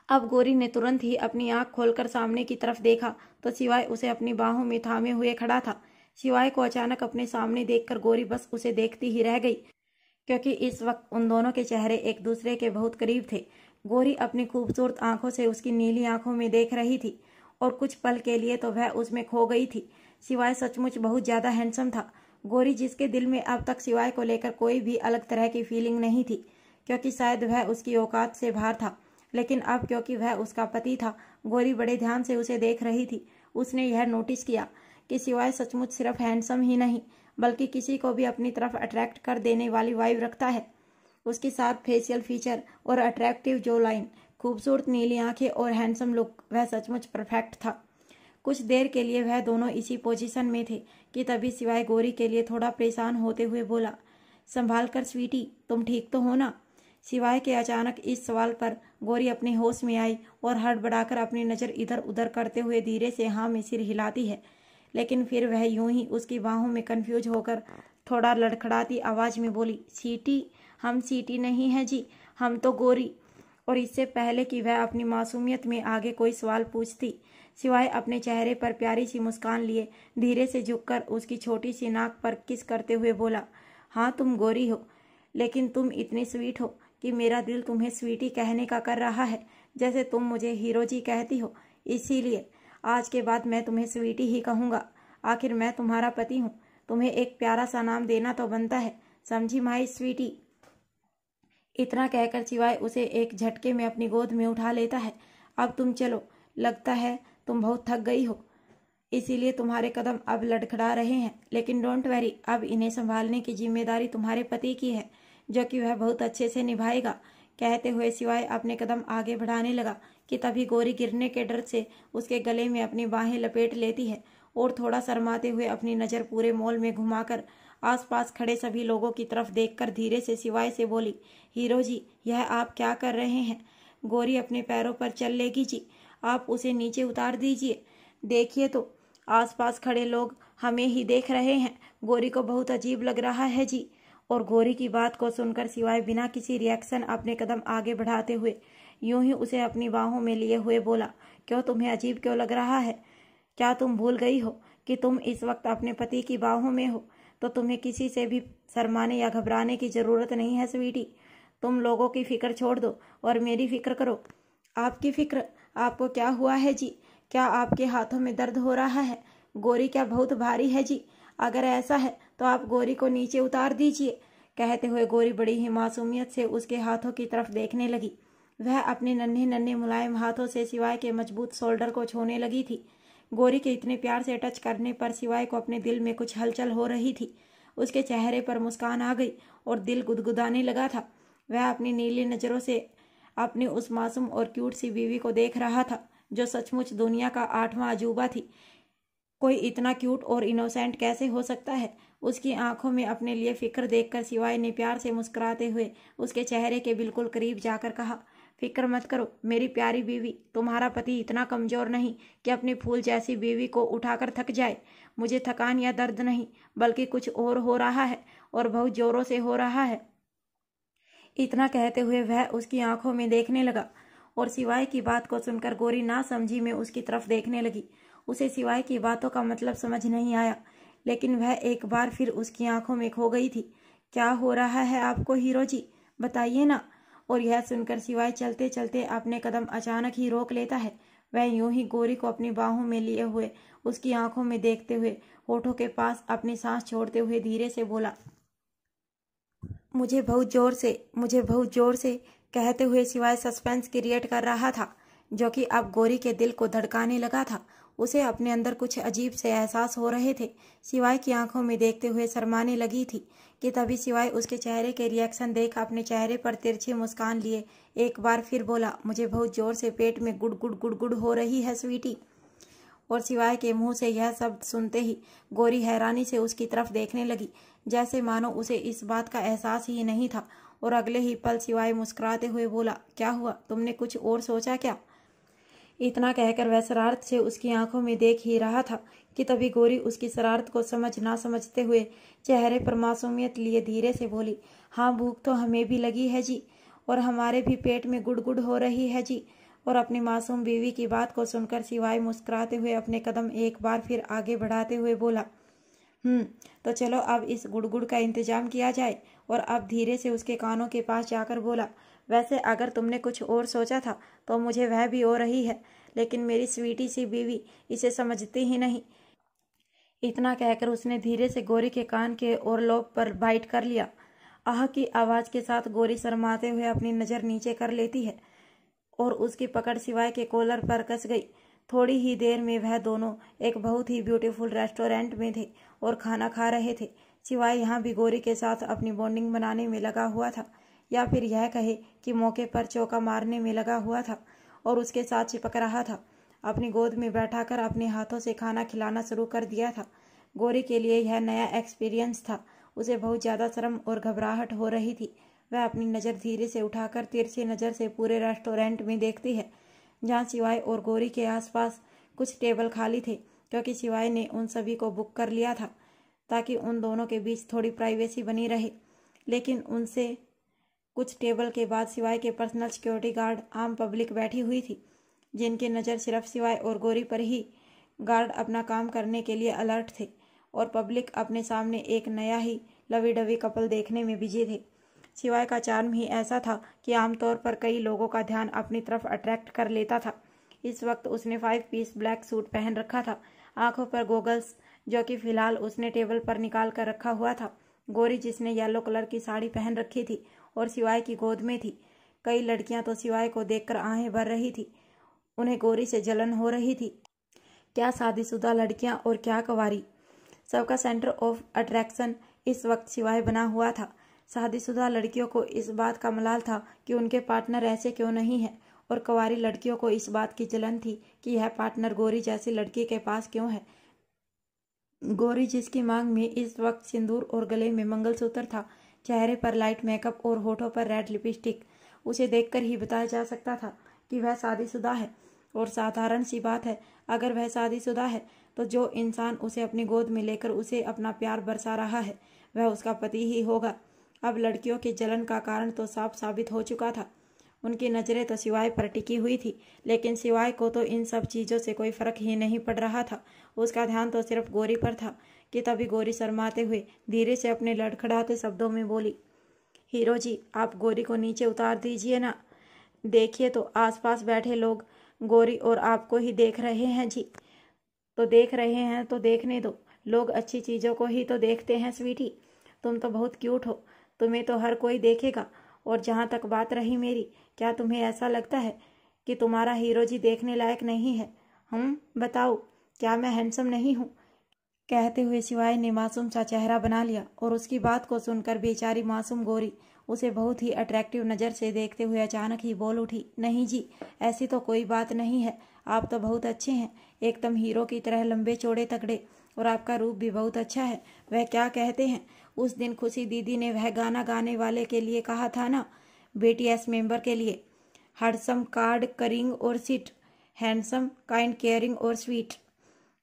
अब गौरी ने तुरंत ही अपनी आंख खोलकर सामने की तरफ देखा तो शिवाय उसे अपनी बाहों में थामे हुए खड़ा था। शिवाय को अचानक अपने सामने देखकर गौरी बस उसे देखती ही रह गई, क्योंकि इस वक्त उन दोनों के चेहरे एक दूसरे के बहुत करीब थे। गौरी अपनी खूबसूरत आंखों से उसकी नीली आंखों में देख रही थी और कुछ पल के लिए तो वह उसमें खो गई थी। शिवाय सचमुच बहुत ज्यादा हैंडसम था। गौरी, जिसके दिल में अब तक शिवाय को लेकर कोई भी अलग तरह की फीलिंग नहीं थी, क्योंकि शायद वह उसकी औकात से बाहर था, लेकिन अब क्योंकि वह उसका पति था, गौरी बड़े ध्यान से उसे देख रही थी। उसने यह नोटिस किया कि शिवाय सचमुच सिर्फ हैंडसम ही नहीं बल्कि किसी को भी अपनी तरफ अट्रैक्ट कर देने वाली वाइब रखता है। उसकी साथ फेशियल फीचर और अट्रैक्टिव जो लाइन, खूबसूरत नीली आंखें और हैंडसम लुक, वह सचमुच परफेक्ट था। कुछ देर के लिए वह दोनों इसी पोजीशन में थे कि तभी शिवाय गौरी के लिए थोड़ा परेशान होते हुए बोला, संभाल कर स्वीटी, तुम ठीक तो हो ना। शिवाय के अचानक इस सवाल पर गौरी अपने होश में आई और हड़बड़ाकर अपनी नज़र इधर उधर करते हुए धीरे से हाँ में सिर हिलाती है, लेकिन फिर वह यूं ही उसकी बाहों में कंफ्यूज होकर थोड़ा लड़खड़ाती आवाज़ में बोली, सीटी, हम सीटी नहीं है जी, हम तो गौरी। और इससे पहले कि वह अपनी मासूमियत में आगे कोई सवाल पूछती, शिवाय अपने चेहरे पर प्यारी सी मुस्कान लिए धीरे से झुककर उसकी छोटी सी नाक पर किस करते हुए बोला, हाँ तुम गौरी हो, लेकिन तुम इतनी स्वीट हो कि मेरा दिल तुम्हें स्वीटी कहने का कर रहा है, जैसे तुम मुझे हीरो जी कहती हो। इसीलिए आज के बाद मैं तुम्हें स्वीटी ही कहूँगा। आखिर मैं तुम्हारा पति हूँ, तुम्हें एक प्यारा सा नाम देना तो बनता है, समझी माई स्वीटी। इतना कहकर शिवाय उसे एक झटके में अपनी गोद में उठा लेता है। अब तुम चलो, लगता है तुम बहुत थक गई हो, इसीलिए तुम्हारे कदम अब लड़खड़ा रहे हैं, लेकिन डोंट वरी, अब इन्हें संभालने की जिम्मेदारी तुम्हारे पति की है, जो कि वह बहुत अच्छे से निभाएगा। कहते हुए शिवाय अपने कदम आगे बढ़ाने लगा कि तभी गौरी गिरने के डर से उसके गले में अपनी बाहें लपेट लेती है और थोड़ा शर्माते हुए अपनी नज़र पूरे मॉल में घुमाकर आसपास खड़े सभी लोगों की तरफ देखकर धीरे से शिवाय से बोली, हीरो जी, यह आप क्या कर रहे हैं। गौरी अपने पैरों पर चल लेगी जी, आप उसे नीचे उतार दीजिए। देखिए तो आसपास खड़े लोग हमें ही देख रहे हैं, गौरी को बहुत अजीब लग रहा है जी। और गौरी की बात को सुनकर शिवाय बिना किसी रिएक्शन अपने कदम आगे बढ़ाते हुए यूं ही उसे अपनी बाहों में लिए हुए बोला, क्यों, तुम्हें अजीब क्यों लग रहा है। क्या तुम भूल गई हो कि तुम इस वक्त अपने पति की बाहों में हो, तो तुम्हें किसी से भी शर्माने या घबराने की ज़रूरत नहीं है स्वीटी। तुम लोगों की फिक्र छोड़ दो और मेरी फिक्र करो। आपकी फिक्र, आपको क्या हुआ है जी, क्या आपके हाथों में दर्द हो रहा है। गौरी क्या बहुत भारी है जी, अगर ऐसा है तो आप गौरी को नीचे उतार दीजिए। कहते हुए गौरी बड़ी ही मासूमियत से उसके हाथों की तरफ देखने लगी। वह अपने नन्हे नन्हे मुलायम हाथों से शिवाय के मजबूत शोल्डर को छूने लगी थी। गौरी के इतने प्यार से टच करने पर शिवाय को अपने दिल में कुछ हलचल हो रही थी। उसके चेहरे पर मुस्कान आ गई और दिल गुदगुदाने लगा था। वह अपनी नीली नज़रों से अपनी उस मासूम और क्यूट सी बीवी को देख रहा था, जो सचमुच दुनिया का 8वां अजूबा थी। कोई इतना क्यूट और इनोसेंट कैसे हो सकता है। उसकी आंखों में अपने लिए फिक्र देखकर शिवाय ने प्यार से मुस्कुराते हुए उसके चेहरे के बिल्कुल करीब जाकर कहा, फिक्र मत करो मेरी प्यारी बीवी, तुम्हारा पति इतना कमजोर नहीं कि अपनी फूल जैसी बीवी को उठाकर थक जाए। मुझे थकान या दर्द नहीं, बल्कि कुछ और हो रहा है और बहुत जोरों से हो रहा है। इतना कहते हुए वह उसकी आंखों में देखने लगा और शिवाय की बात को सुनकर गौरी ना समझी में उसकी तरफ देखने लगी। उसे शिवाय की बातों का मतलब समझ नहीं आया, लेकिन वह एक बार फिर उसकी आंखों में खो गई थी। क्या हो रहा है आपको हीरो जी, बताइए ना। और यह सुनकर शिवाय चलते चलते अपने कदम अचानक ही रोक लेता है। वह यूं ही गोरी को अपनी बाहों में लिए हुए उसकी आंखों में देखते हुए होठों के पास अपनी सांस छोड़ते हुए धीरे से बोला, मुझे बहुत जोर से कहते हुए सिवाय सस्पेंस क्रिएट कर रहा था जो कि अब गोरी के दिल को धड़काने लगा था। उसे अपने अंदर कुछ अजीब से एहसास हो रहे थे। सिवाय की आंखों में देखते हुए शर्माने लगी थी कि तभी सिवाय उसके चेहरे के रिएक्शन देख अपने चेहरे पर तिरछी मुस्कान लिए एक बार फिर बोला, मुझे बहुत जोर से पेट में गुड़ हो रही है स्वीटी। और सिवाय के मुंह से यह शब्द सुनते ही गोरी हैरानी से उसकी तरफ देखने लगी, जैसे मानो उसे इस बात का एहसास ही नहीं था। और अगले ही पल सिवाय मुस्कुराते हुए बोला, क्या हुआ, तुमने कुछ और सोचा क्या? इतना कहकर वह शरारत से उसकी आंखों में देख ही रहा था कि तभी गोरी उसकी शरारत को ना समझते हुए चेहरे पर मासूमियत लिए धीरे से बोली, हाँ भूख तो हमें भी लगी है जी, और हमारे भी पेट में गुड़ हो रही है जी। और अपनी मासूम बीवी की बात को सुनकर सिवाय मुस्कुराते हुए अपने कदम एक बार फिर आगे बढ़ाते हुए बोला, तो चलो अब इस गुड़ का इंतजाम किया जाए। और अब धीरे से उसके कानों के पास जाकर बोला, वैसे अगर तुमने कुछ और सोचा था तो मुझे वह भी हो रही है, लेकिन मेरी स्वीटी सी बीवी इसे समझती ही नहीं। इतना कहकर उसने धीरे से गोरी के कान के और लोब पर बाइट कर लिया। आह की आवाज के साथ गोरी शर्माते हुए अपनी नजर नीचे कर लेती है और उसकी पकड़ सिवाय के कॉलर पर कस गई। थोड़ी ही देर में वह दोनों एक बहुत ही ब्यूटीफुल रेस्टोरेंट में थे और खाना खा रहे थे। सिवाय यहाँ भी गोरी के साथ अपनी बॉन्डिंग बनाने में लगा हुआ था, या फिर यह कहे कि मौके पर चौका मारने में लगा हुआ था और उसके साथ चिपक रहा था। अपनी गोद में बैठाकर अपने हाथों से खाना खिलाना शुरू कर दिया था। गोरी के लिए यह नया एक्सपीरियंस था। उसे बहुत ज़्यादा शर्म और घबराहट हो रही थी। वह अपनी नज़र धीरे से उठाकर तिरछी नज़र से पूरे रेस्टोरेंट में देखती है, जहाँ सिवाय और गोरी के आसपास कुछ टेबल खाली थे, क्योंकि सिवाय ने उन सभी को बुक कर लिया था ताकि उन दोनों के बीच थोड़ी प्राइवेसी बनी रहे। लेकिन उनसे कुछ टेबल के बाद सिवाय के पर्सनल सिक्योरिटी गार्ड आम पब्लिक बैठी हुई थी, जिनकी नज़र सिर्फ सिवाय और गोरी पर ही। गार्ड अपना काम करने के लिए अलर्ट थे और पब्लिक अपने सामने एक नया ही लवी डवी कपल देखने में बिजी थे। सिवाय का चार्म ही ऐसा था कि आमतौर पर कई लोगों का ध्यान अपनी तरफ अट्रैक्ट कर लेता था। इस वक्त उसने 5 पीस ब्लैक सूट पहन रखा था, आंखों पर गोगल्स जो कि फिलहाल उसने टेबल पर निकाल कर रखा हुआ था। गोरी जिसने येलो कलर की साड़ी पहन रखी थी और सिवाय की गोद में थी। कई लड़कियां तो सिवाय को देखकर आहें भर रही थी। उन्हें गोरी से जलन हो रही थी। क्या शादीशुदा लड़कियां और क्या कुंवारी, सबका सेंटर ऑफ अट्रैक्शन इस वक्त सिवाय बना हुआ था। शादीशुदा लड़कियों को इस बात का मलाल था कि उनके पार्टनर ऐसे क्यों नहीं है, और कुंवारी लड़कियों को इस बात की जलन थी कि यह पार्टनर गोरी जैसी लड़की के पास क्यों है। गोरी जिसकी मांग में इस वक्त सिंदूर और गले में मंगलसूत्र था, चेहरे पर लाइट मेकअप और होठों पर रेड लिपस्टिक, उसे देखकर ही बताया जा सकता था कि वह शादीशुदा है। और साधारण सी बात है, अगर वह शादीशुदा है तो जो इंसान उसे अपनी गोद में लेकर उसे अपना प्यार बरसा रहा है वह उसका पति ही होगा। अब लड़कियों की जलन का कारण तो साफ साबित हो चुका था। उनकी नज़रें तो सिवाय पर टिकी हुई थी, लेकिन सिवाय को तो इन सब चीज़ों से कोई फर्क ही नहीं पड़ रहा था। उसका ध्यान तो सिर्फ गोरी पर था कि तभी गोरी शर्माते हुए धीरे से अपने लड़खड़ाते शब्दों में बोली, हीरो जी आप गोरी को नीचे उतार दीजिए ना। देखिए तो आसपास बैठे लोग गोरी और आपको ही देख रहे हैं जी। तो देख रहे हैं तो देखने दो, लोग अच्छी चीज़ों को ही तो देखते हैं स्वीटी। तुम तो बहुत क्यूट हो, तुम्हें तो हर कोई देखेगा। और जहाँ तक बात रही मेरी, क्या तुम्हें ऐसा लगता है कि तुम्हारा हीरो जी देखने लायक नहीं है? बताओ, क्या मैं हैंडसम नहीं हूँ? कहते हुए सिवाय ने मासूम सा चेहरा बना लिया और उसकी बात को सुनकर बेचारी मासूम गोरी उसे बहुत ही अट्रैक्टिव नज़र से देखते हुए अचानक ही बोल उठी, नहीं जी, ऐसी तो कोई बात नहीं है। आप तो बहुत अच्छे हैं, एकदम हीरो की तरह लंबे चौड़े तगड़े, और आपका रूप भी बहुत अच्छा है। वह क्या कहते हैं, उस दिन खुशी दीदी ने वह गाना गाने वाले के लिए कहा था ना, BTS मेंबर के लिए, हडसम कार्ड करिंग और सिट, हैंडसम काइंड केयरिंग और स्वीट।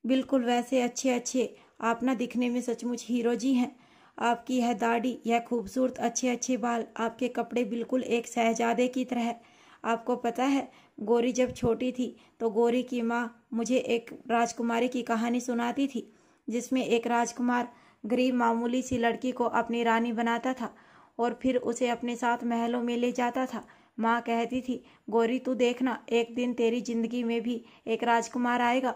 बिल्कुल वैसे अच्छे अच्छे आप ना दिखने में सचमुच हीरो जी हैं। आपकी यह दाढ़ी, यह खूबसूरत अच्छे अच्छे बाल, आपके कपड़े बिल्कुल एक शहजादे की तरह। आपको पता है, गोरी जब छोटी थी तो गोरी की माँ मुझे एक राजकुमारी की कहानी सुनाती थी, जिसमें एक राजकुमार गरीब मामूली सी लड़की को अपनी रानी बनाता था और फिर उसे अपने साथ महलों में ले जाता था। माँ कहती थी, गौरी तू देखना, एक दिन तेरी जिंदगी में भी एक राजकुमार आएगा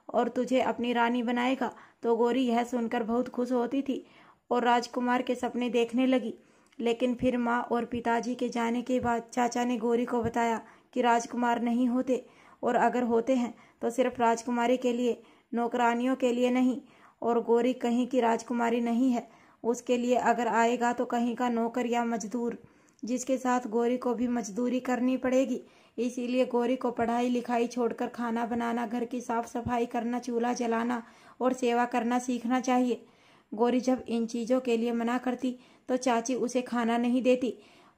और तुझे अपनी रानी बनाएगा। तो गौरी यह सुनकर बहुत खुश होती थी और राजकुमार के सपने देखने लगी। लेकिन फिर माँ और पिताजी के जाने के बाद चाचा ने गौरी को बताया कि राजकुमार नहीं होते, और अगर होते हैं तो सिर्फ राजकुमारी के लिए, नौकरानियों के लिए नहीं। और गौरी कहीं की राजकुमारी नहीं है, उसके लिए अगर आएगा तो कहीं का नौकर या मजदूर, जिसके साथ गौरी को भी मजदूरी करनी पड़ेगी। इसीलिए गौरी को पढ़ाई लिखाई छोड़कर खाना बनाना, घर की साफ सफाई करना, चूल्हा जलाना और सेवा करना सीखना चाहिए। गौरी जब इन चीज़ों के लिए मना करती तो चाची उसे खाना नहीं देती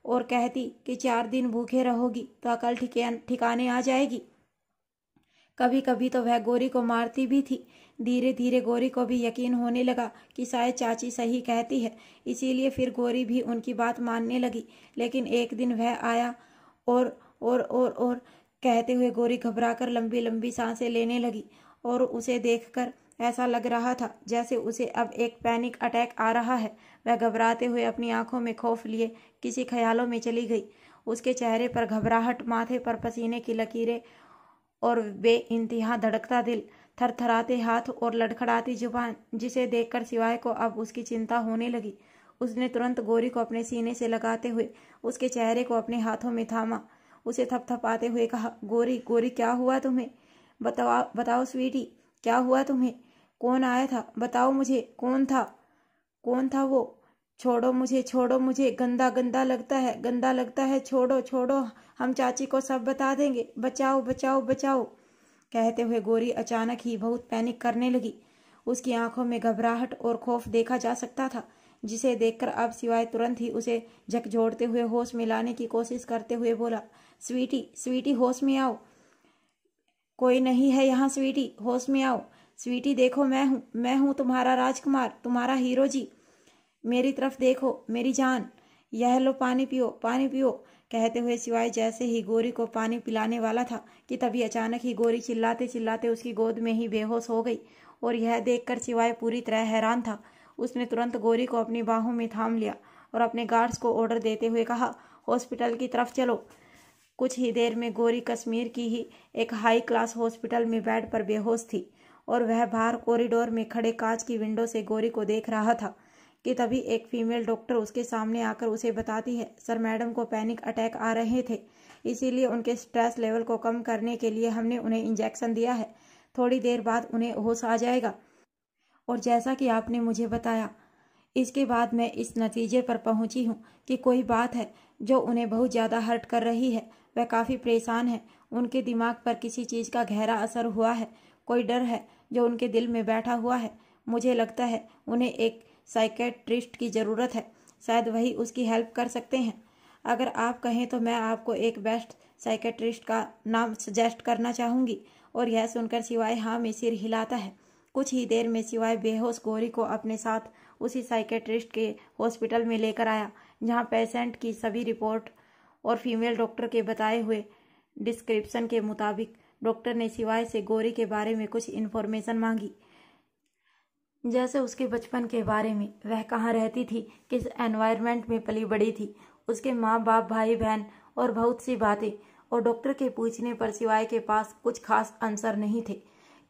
और कहती कि 4 दिन भूखे रहोगी तो अकल ठिकाने आ जाएगी। कभी कभी तो वह गौरी को मारती भी थी। धीरे धीरे गौरी को भी यकीन होने लगा कि शायद चाची सही कहती है, इसीलिए फिर गौरी भी उनकी बात मानने लगी। लेकिन एक दिन वह आया और कहते हुए गौरी घबराकर लंबी लंबी सांसें लेने लगी और उसे देखकर ऐसा लग रहा था जैसे उसे अब एक पैनिक अटैक आ रहा है। वह घबराते हुए अपनी आंखों में खौफ लिए किसी ख्यालों में चली गई। उसके चेहरे पर घबराहट, माथे पर पसीने की लकीरें और बेइंतहा धड़कता दिल, थरथराते हाथ और लड़खड़ाती जुबान, जिसे देखकर सिवाय को अब उसकी चिंता होने लगी। उसने तुरंत गौरी को अपने सीने से लगाते हुए उसके चेहरे को अपने हाथों में थामा, उसे थपथपाते हुए कहा, गौरी गौरी क्या हुआ तुम्हें? बताओ स्वीटी, क्या हुआ तुम्हें? कौन आया था? बताओ मुझे, कौन था वो? छोड़ो मुझे, गंदा गंदा लगता है, छोड़ो, हम चाची को सब बता देंगे, बचाओ। कहते हुए गौरी अचानक ही बहुत पैनिक करने लगी। उसकी आंखों में घबराहट और खौफ देखा जा सकता था, जिसे देखकर अब सिवाय तुरंत ही उसे झकझोरते हुए होश में लाने की कोशिश करते हुए बोला, स्वीटी होश में आओ, कोई नहीं है यहाँ, स्वीटी होश में आओ। स्वीटी देखो, मैं हूँ तुम्हारा राजकुमार, तुम्हारा हीरो जी, मेरी तरफ देखो मेरी जान, यह लो पानी पियो। कहते हुए सिवाय जैसे ही गौरी को पानी पिलाने वाला था कि तभी अचानक ही गौरी चिल्लाते चिल्लाते उसकी गोद में ही बेहोश हो गई। और यह देखकर सिवाय पूरी तरह हैरान था। उसने तुरंत गौरी को अपनी बाहों में थाम लिया और अपने गार्ड्स को ऑर्डर देते हुए कहा, हॉस्पिटल की तरफ चलो। कुछ ही देर में गौरी कश्मीर की ही एक हाई क्लास हॉस्पिटल में बेड पर बेहोश थी और वह बाहर कॉरिडोर में खड़े कांच की विंडो से गौरी को देख रहा था कि तभी एक फीमेल डॉक्टर उसके सामने आकर उसे बताती है, सर मैडम को पैनिक अटैक आ रहे थे, इसीलिए उनके स्ट्रेस लेवल को कम करने के लिए हमने उन्हें इंजेक्शन दिया है, थोड़ी देर बाद उन्हें होश आ जाएगा। और जैसा कि आपने मुझे बताया, इसके बाद मैं इस नतीजे पर पहुंची हूं कि कोई बात है जो उन्हें बहुत ज़्यादा हर्ट कर रही है। वह काफ़ी परेशान है, उनके दिमाग पर किसी चीज़ का गहरा असर हुआ है, कोई डर है जो उनके दिल में बैठा हुआ है। मुझे लगता है उन्हें एक साइकेट्रिस्ट की ज़रूरत है, शायद वही उसकी हेल्प कर सकते हैं। अगर आप कहें तो मैं आपको एक बेस्ट साइकेट्रिस्ट का नाम सजेस्ट करना चाहूँगी। और यह सुनकर सिवाय हाँ में सिर हिलाता है। कुछ ही देर में सिवाय बेहोश गौरी को अपने साथ उसी साइकेट्रिस्ट के हॉस्पिटल में लेकर आया, जहाँ पेशेंट की सभी रिपोर्ट और फीमेल डॉक्टर के बताए हुए डिस्क्रिप्शन के मुताबिक डॉक्टर ने सिवाय से गौरी के बारे में कुछ इन्फॉर्मेशन मांगी, जैसे उसके बचपन के बारे में, वह कहाँ रहती थी, किस एनवायरनमेंट में पली बड़ी थी, उसके माँ बाप, भाई बहन और बहुत सी बातें। और डॉक्टर के पूछने पर सिवाय के पास कुछ खास आंसर नहीं थे,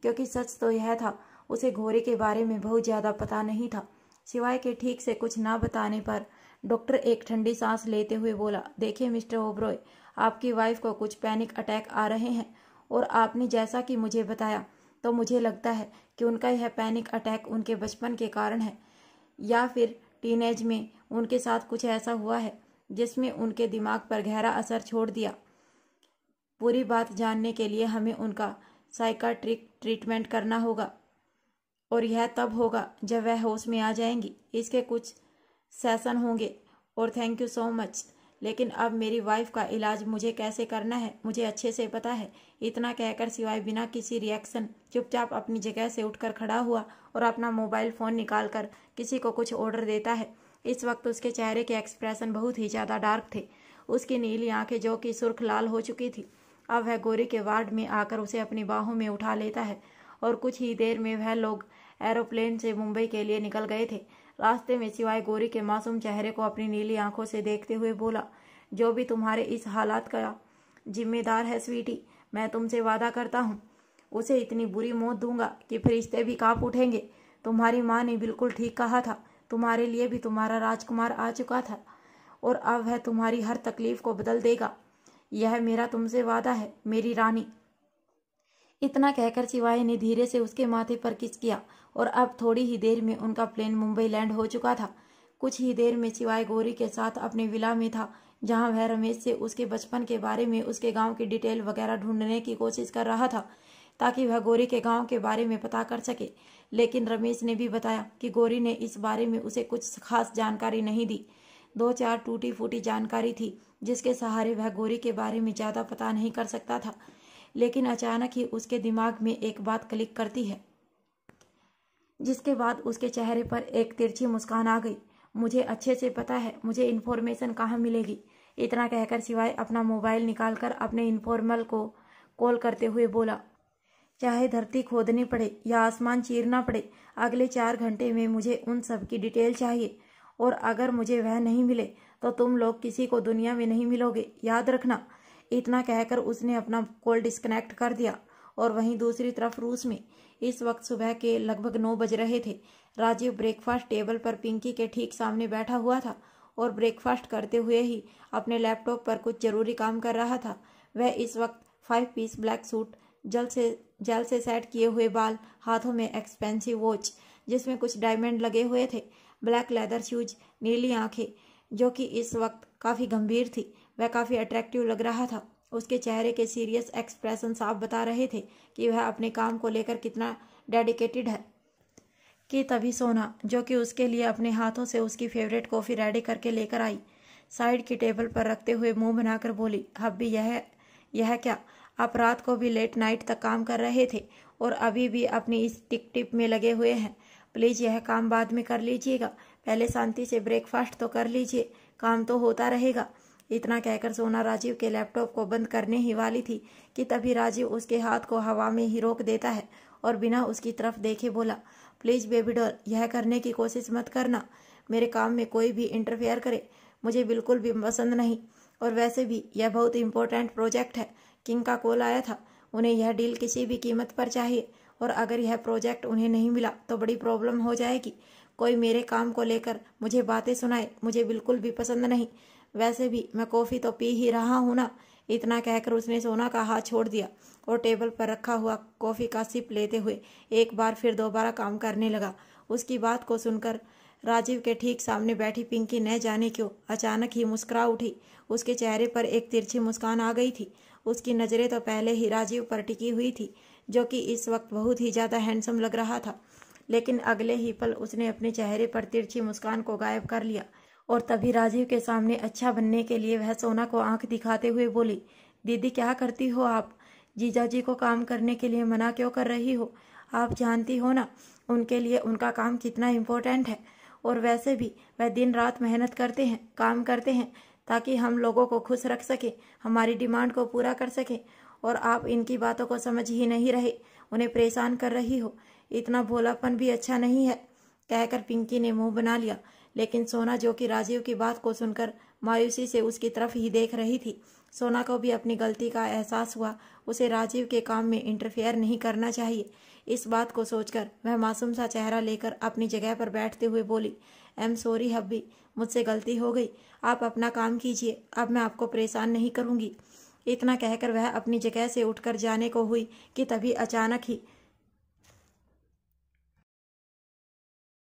क्योंकि सच तो यह था उसे गौरी के बारे में बहुत ज़्यादा पता नहीं था। सिवाय के ठीक से कुछ ना बताने पर डॉक्टर एक ठंडी सांस लेते हुए बोला, देखिए मिस्टर ओबरॉय, आपकी वाइफ को कुछ पैनिक अटैक आ रहे हैं और आपने जैसा कि मुझे बताया तो मुझे लगता है कि उनका यह पैनिक अटैक उनके बचपन के कारण है, या फिर टीनेज में उनके साथ कुछ ऐसा हुआ है जिसमें उनके दिमाग पर गहरा असर छोड़ दिया। पूरी बात जानने के लिए हमें उनका साइकाट्रिक ट्रीटमेंट करना होगा और यह तब होगा जब वह होश में आ जाएंगी। इसके कुछ सेशन होंगे और थैंक यू सो मच, लेकिन अब मेरी वाइफ का इलाज मुझे कैसे करना है मुझे अच्छे से पता है। इतना कहकर सिवाय बिना किसी रिएक्शन चुपचाप अपनी जगह से उठकर खड़ा हुआ और अपना मोबाइल फ़ोन निकालकर किसी को कुछ ऑर्डर देता है। इस वक्त उसके चेहरे के एक्सप्रेशन बहुत ही ज़्यादा डार्क थे। उसकी नीली आंखें जो कि सुर्ख लाल हो चुकी थी, अब वह गौरी के वार्ड में आकर उसे अपनी बाहों में उठा लेता है और कुछ ही देर में वह लोग एरोप्लेन से मुंबई के लिए निकल गए थे। रास्ते में सिवाय गौरी के मासूम चेहरे को अपनी नीली आंखों से देखते हुए बोला, जो भी तुम्हारे इस हालात का जिम्मेदार है स्वीटी, मैं तुमसे वादा करता हूँ उसे इतनी बुरी मौत दूंगा कि फरिश्ते भी कांप उठेंगे। तुम्हारी माँ ने बिल्कुल ठीक कहा था, तुम्हारे लिए भी तुम्हारा राजकुमार आ चुका था और अब वह तुम्हारी हर तकलीफ को बदल देगा। यह मेरा तुमसे वादा है मेरी रानी। इतना कहकर शिवाय ने धीरे से उसके माथे पर किस किया और अब थोड़ी ही देर में उनका प्लेन मुंबई लैंड हो चुका था। कुछ ही देर में शिवाय गौरी के साथ अपने विला में था, जहां वह रमेश से उसके बचपन के बारे में, उसके गांव की डिटेल वगैरह ढूंढने की कोशिश कर रहा था ताकि वह गौरी के गांव के बारे में पता कर सके। लेकिन रमेश ने भी बताया कि गौरी ने इस बारे में उसे कुछ खास जानकारी नहीं दी। 2-4 टूटी फूटी जानकारी थी जिसके सहारे वह गौरी के बारे में ज़्यादा पता नहीं कर सकता था। लेकिन अचानक ही उसके दिमाग में एक बात क्लिक करती है, जिसके बाद उसके चेहरे पर एक तिरछी मुस्कान आ गई। मुझे अच्छे से पता है मुझे इन्फॉर्मेशन कहाँ मिलेगी। इतना कहकर शिवाय अपना मोबाइल निकालकर अपने इन्फॉर्मल को कॉल करते हुए बोला, चाहे धरती खोदनी पड़े या आसमान चीरना पड़े, अगले 4 घंटे में मुझे उन सब की डिटेल चाहिए और अगर मुझे वह नहीं मिले तो तुम लोग किसी को दुनिया में नहीं मिलोगे, याद रखना। इतना कहकर उसने अपना कॉल डिस्कनेक्ट कर दिया। और वहीं दूसरी तरफ रूस में इस वक्त सुबह के लगभग 9 बज रहे थे। राजीव ब्रेकफास्ट टेबल पर पिंकी के ठीक सामने बैठा हुआ था और ब्रेकफास्ट करते हुए ही अपने लैपटॉप पर कुछ जरूरी काम कर रहा था। वह इस वक्त 5 पीस ब्लैक सूट, जेल से सेट किए हुए बाल, हाथों में एक्सपेंसिव वॉच जिसमें कुछ डायमंड लगे हुए थे, ब्लैक लेदर शूज, नीली आंखें जो कि इस वक्त काफ़ी गंभीर थी। वह काफ़ी अट्रैक्टिव लग रहा था। उसके चेहरे के सीरियस एक्सप्रेशन साफ बता रहे थे कि वह अपने काम को लेकर कितना डेडिकेटेड है। कि तभी सोना, जो कि उसके लिए अपने हाथों से उसकी फेवरेट कॉफ़ी रेडी करके लेकर आई, साइड की टेबल पर रखते हुए मुंह बनाकर बोली, अभी यह क्या, आप रात को भी लेट नाइट तक काम कर रहे थे और अभी भी अपनी इस टिक टिप में लगे हुए हैं। प्लीज़ यह काम बाद में कर लीजिएगा, पहले शांति से ब्रेकफास्ट तो कर लीजिए, काम तो होता रहेगा। इतना कहकर सोना राजीव के लैपटॉप को बंद करने ही वाली थी कि तभी राजीव उसके हाथ को हवा में ही रोक देता है और बिना उसकी तरफ देखे बोला, प्लीज़ बेबी डॉल, यह करने की कोशिश मत करना। मेरे काम में कोई भी इंटरफेयर करे मुझे बिल्कुल भी पसंद नहीं, और वैसे भी यह बहुत इंपॉर्टेंट प्रोजेक्ट है। किंग का कॉल आया था, उन्हें यह डील किसी भी कीमत पर चाहिए और अगर यह प्रोजेक्ट उन्हें नहीं मिला तो बड़ी प्रॉब्लम हो जाएगी। कोई मेरे काम को लेकर मुझे बातें सुनाए मुझे बिल्कुल भी पसंद नहीं। वैसे भी मैं कॉफ़ी तो पी ही रहा हूँ ना। इतना कहकर उसने सोना का हाथ छोड़ दिया और टेबल पर रखा हुआ कॉफ़ी का सिप लेते हुए एक बार फिर दोबारा काम करने लगा। उसकी बात को सुनकर राजीव के ठीक सामने बैठी पिंकी न जाने क्यों अचानक ही मुस्कुरा उठी। उसके चेहरे पर एक तिरछी मुस्कान आ गई थी। उसकी नज़रें तो पहले ही राजीव पर टिकी हुई थी, जो कि इस वक्त बहुत ही ज़्यादा हैंडसम लग रहा था, लेकिन अगले ही पल उसने अपने चेहरे पर तिरछी मुस्कान को गायब कर लिया और तभी राजीव के सामने अच्छा बनने के लिए वह सोना को आंख दिखाते हुए बोली, दीदी क्या करती हो आप? जीजाजी को काम करने के लिए मना क्यों कर रही हो? आप जानती हो ना उनके लिए उनका काम कितना इम्पोर्टेंट है, और वैसे भी वह दिन रात मेहनत करते हैं, काम करते हैं ताकि हम लोगों को खुश रख सकें, हमारी डिमांड को पूरा कर सकें, और आप इनकी बातों को समझ ही नहीं रहे, उन्हें परेशान कर रही हो। इतना भोलापन भी अच्छा नहीं है। कहकर पिंकी ने मुंह बना लिया, लेकिन सोना जो कि राजीव की बात को सुनकर मायूसी से उसकी तरफ ही देख रही थी। सोना को भी अपनी गलती का एहसास हुआ। उसे राजीव के काम में इंटरफेयर नहीं करना चाहिए। इस बात को सोचकर वह मासूम सा चेहरा लेकर अपनी जगह पर बैठते हुए बोली, आई एम सॉरी हब्बी, मुझसे गलती हो गई, आप अपना काम कीजिए, अब मैं आपको परेशान नहीं करूँगी। इतना कहकर वह अपनी जगह से उठकर जाने को हुई कि तभी अचानक ही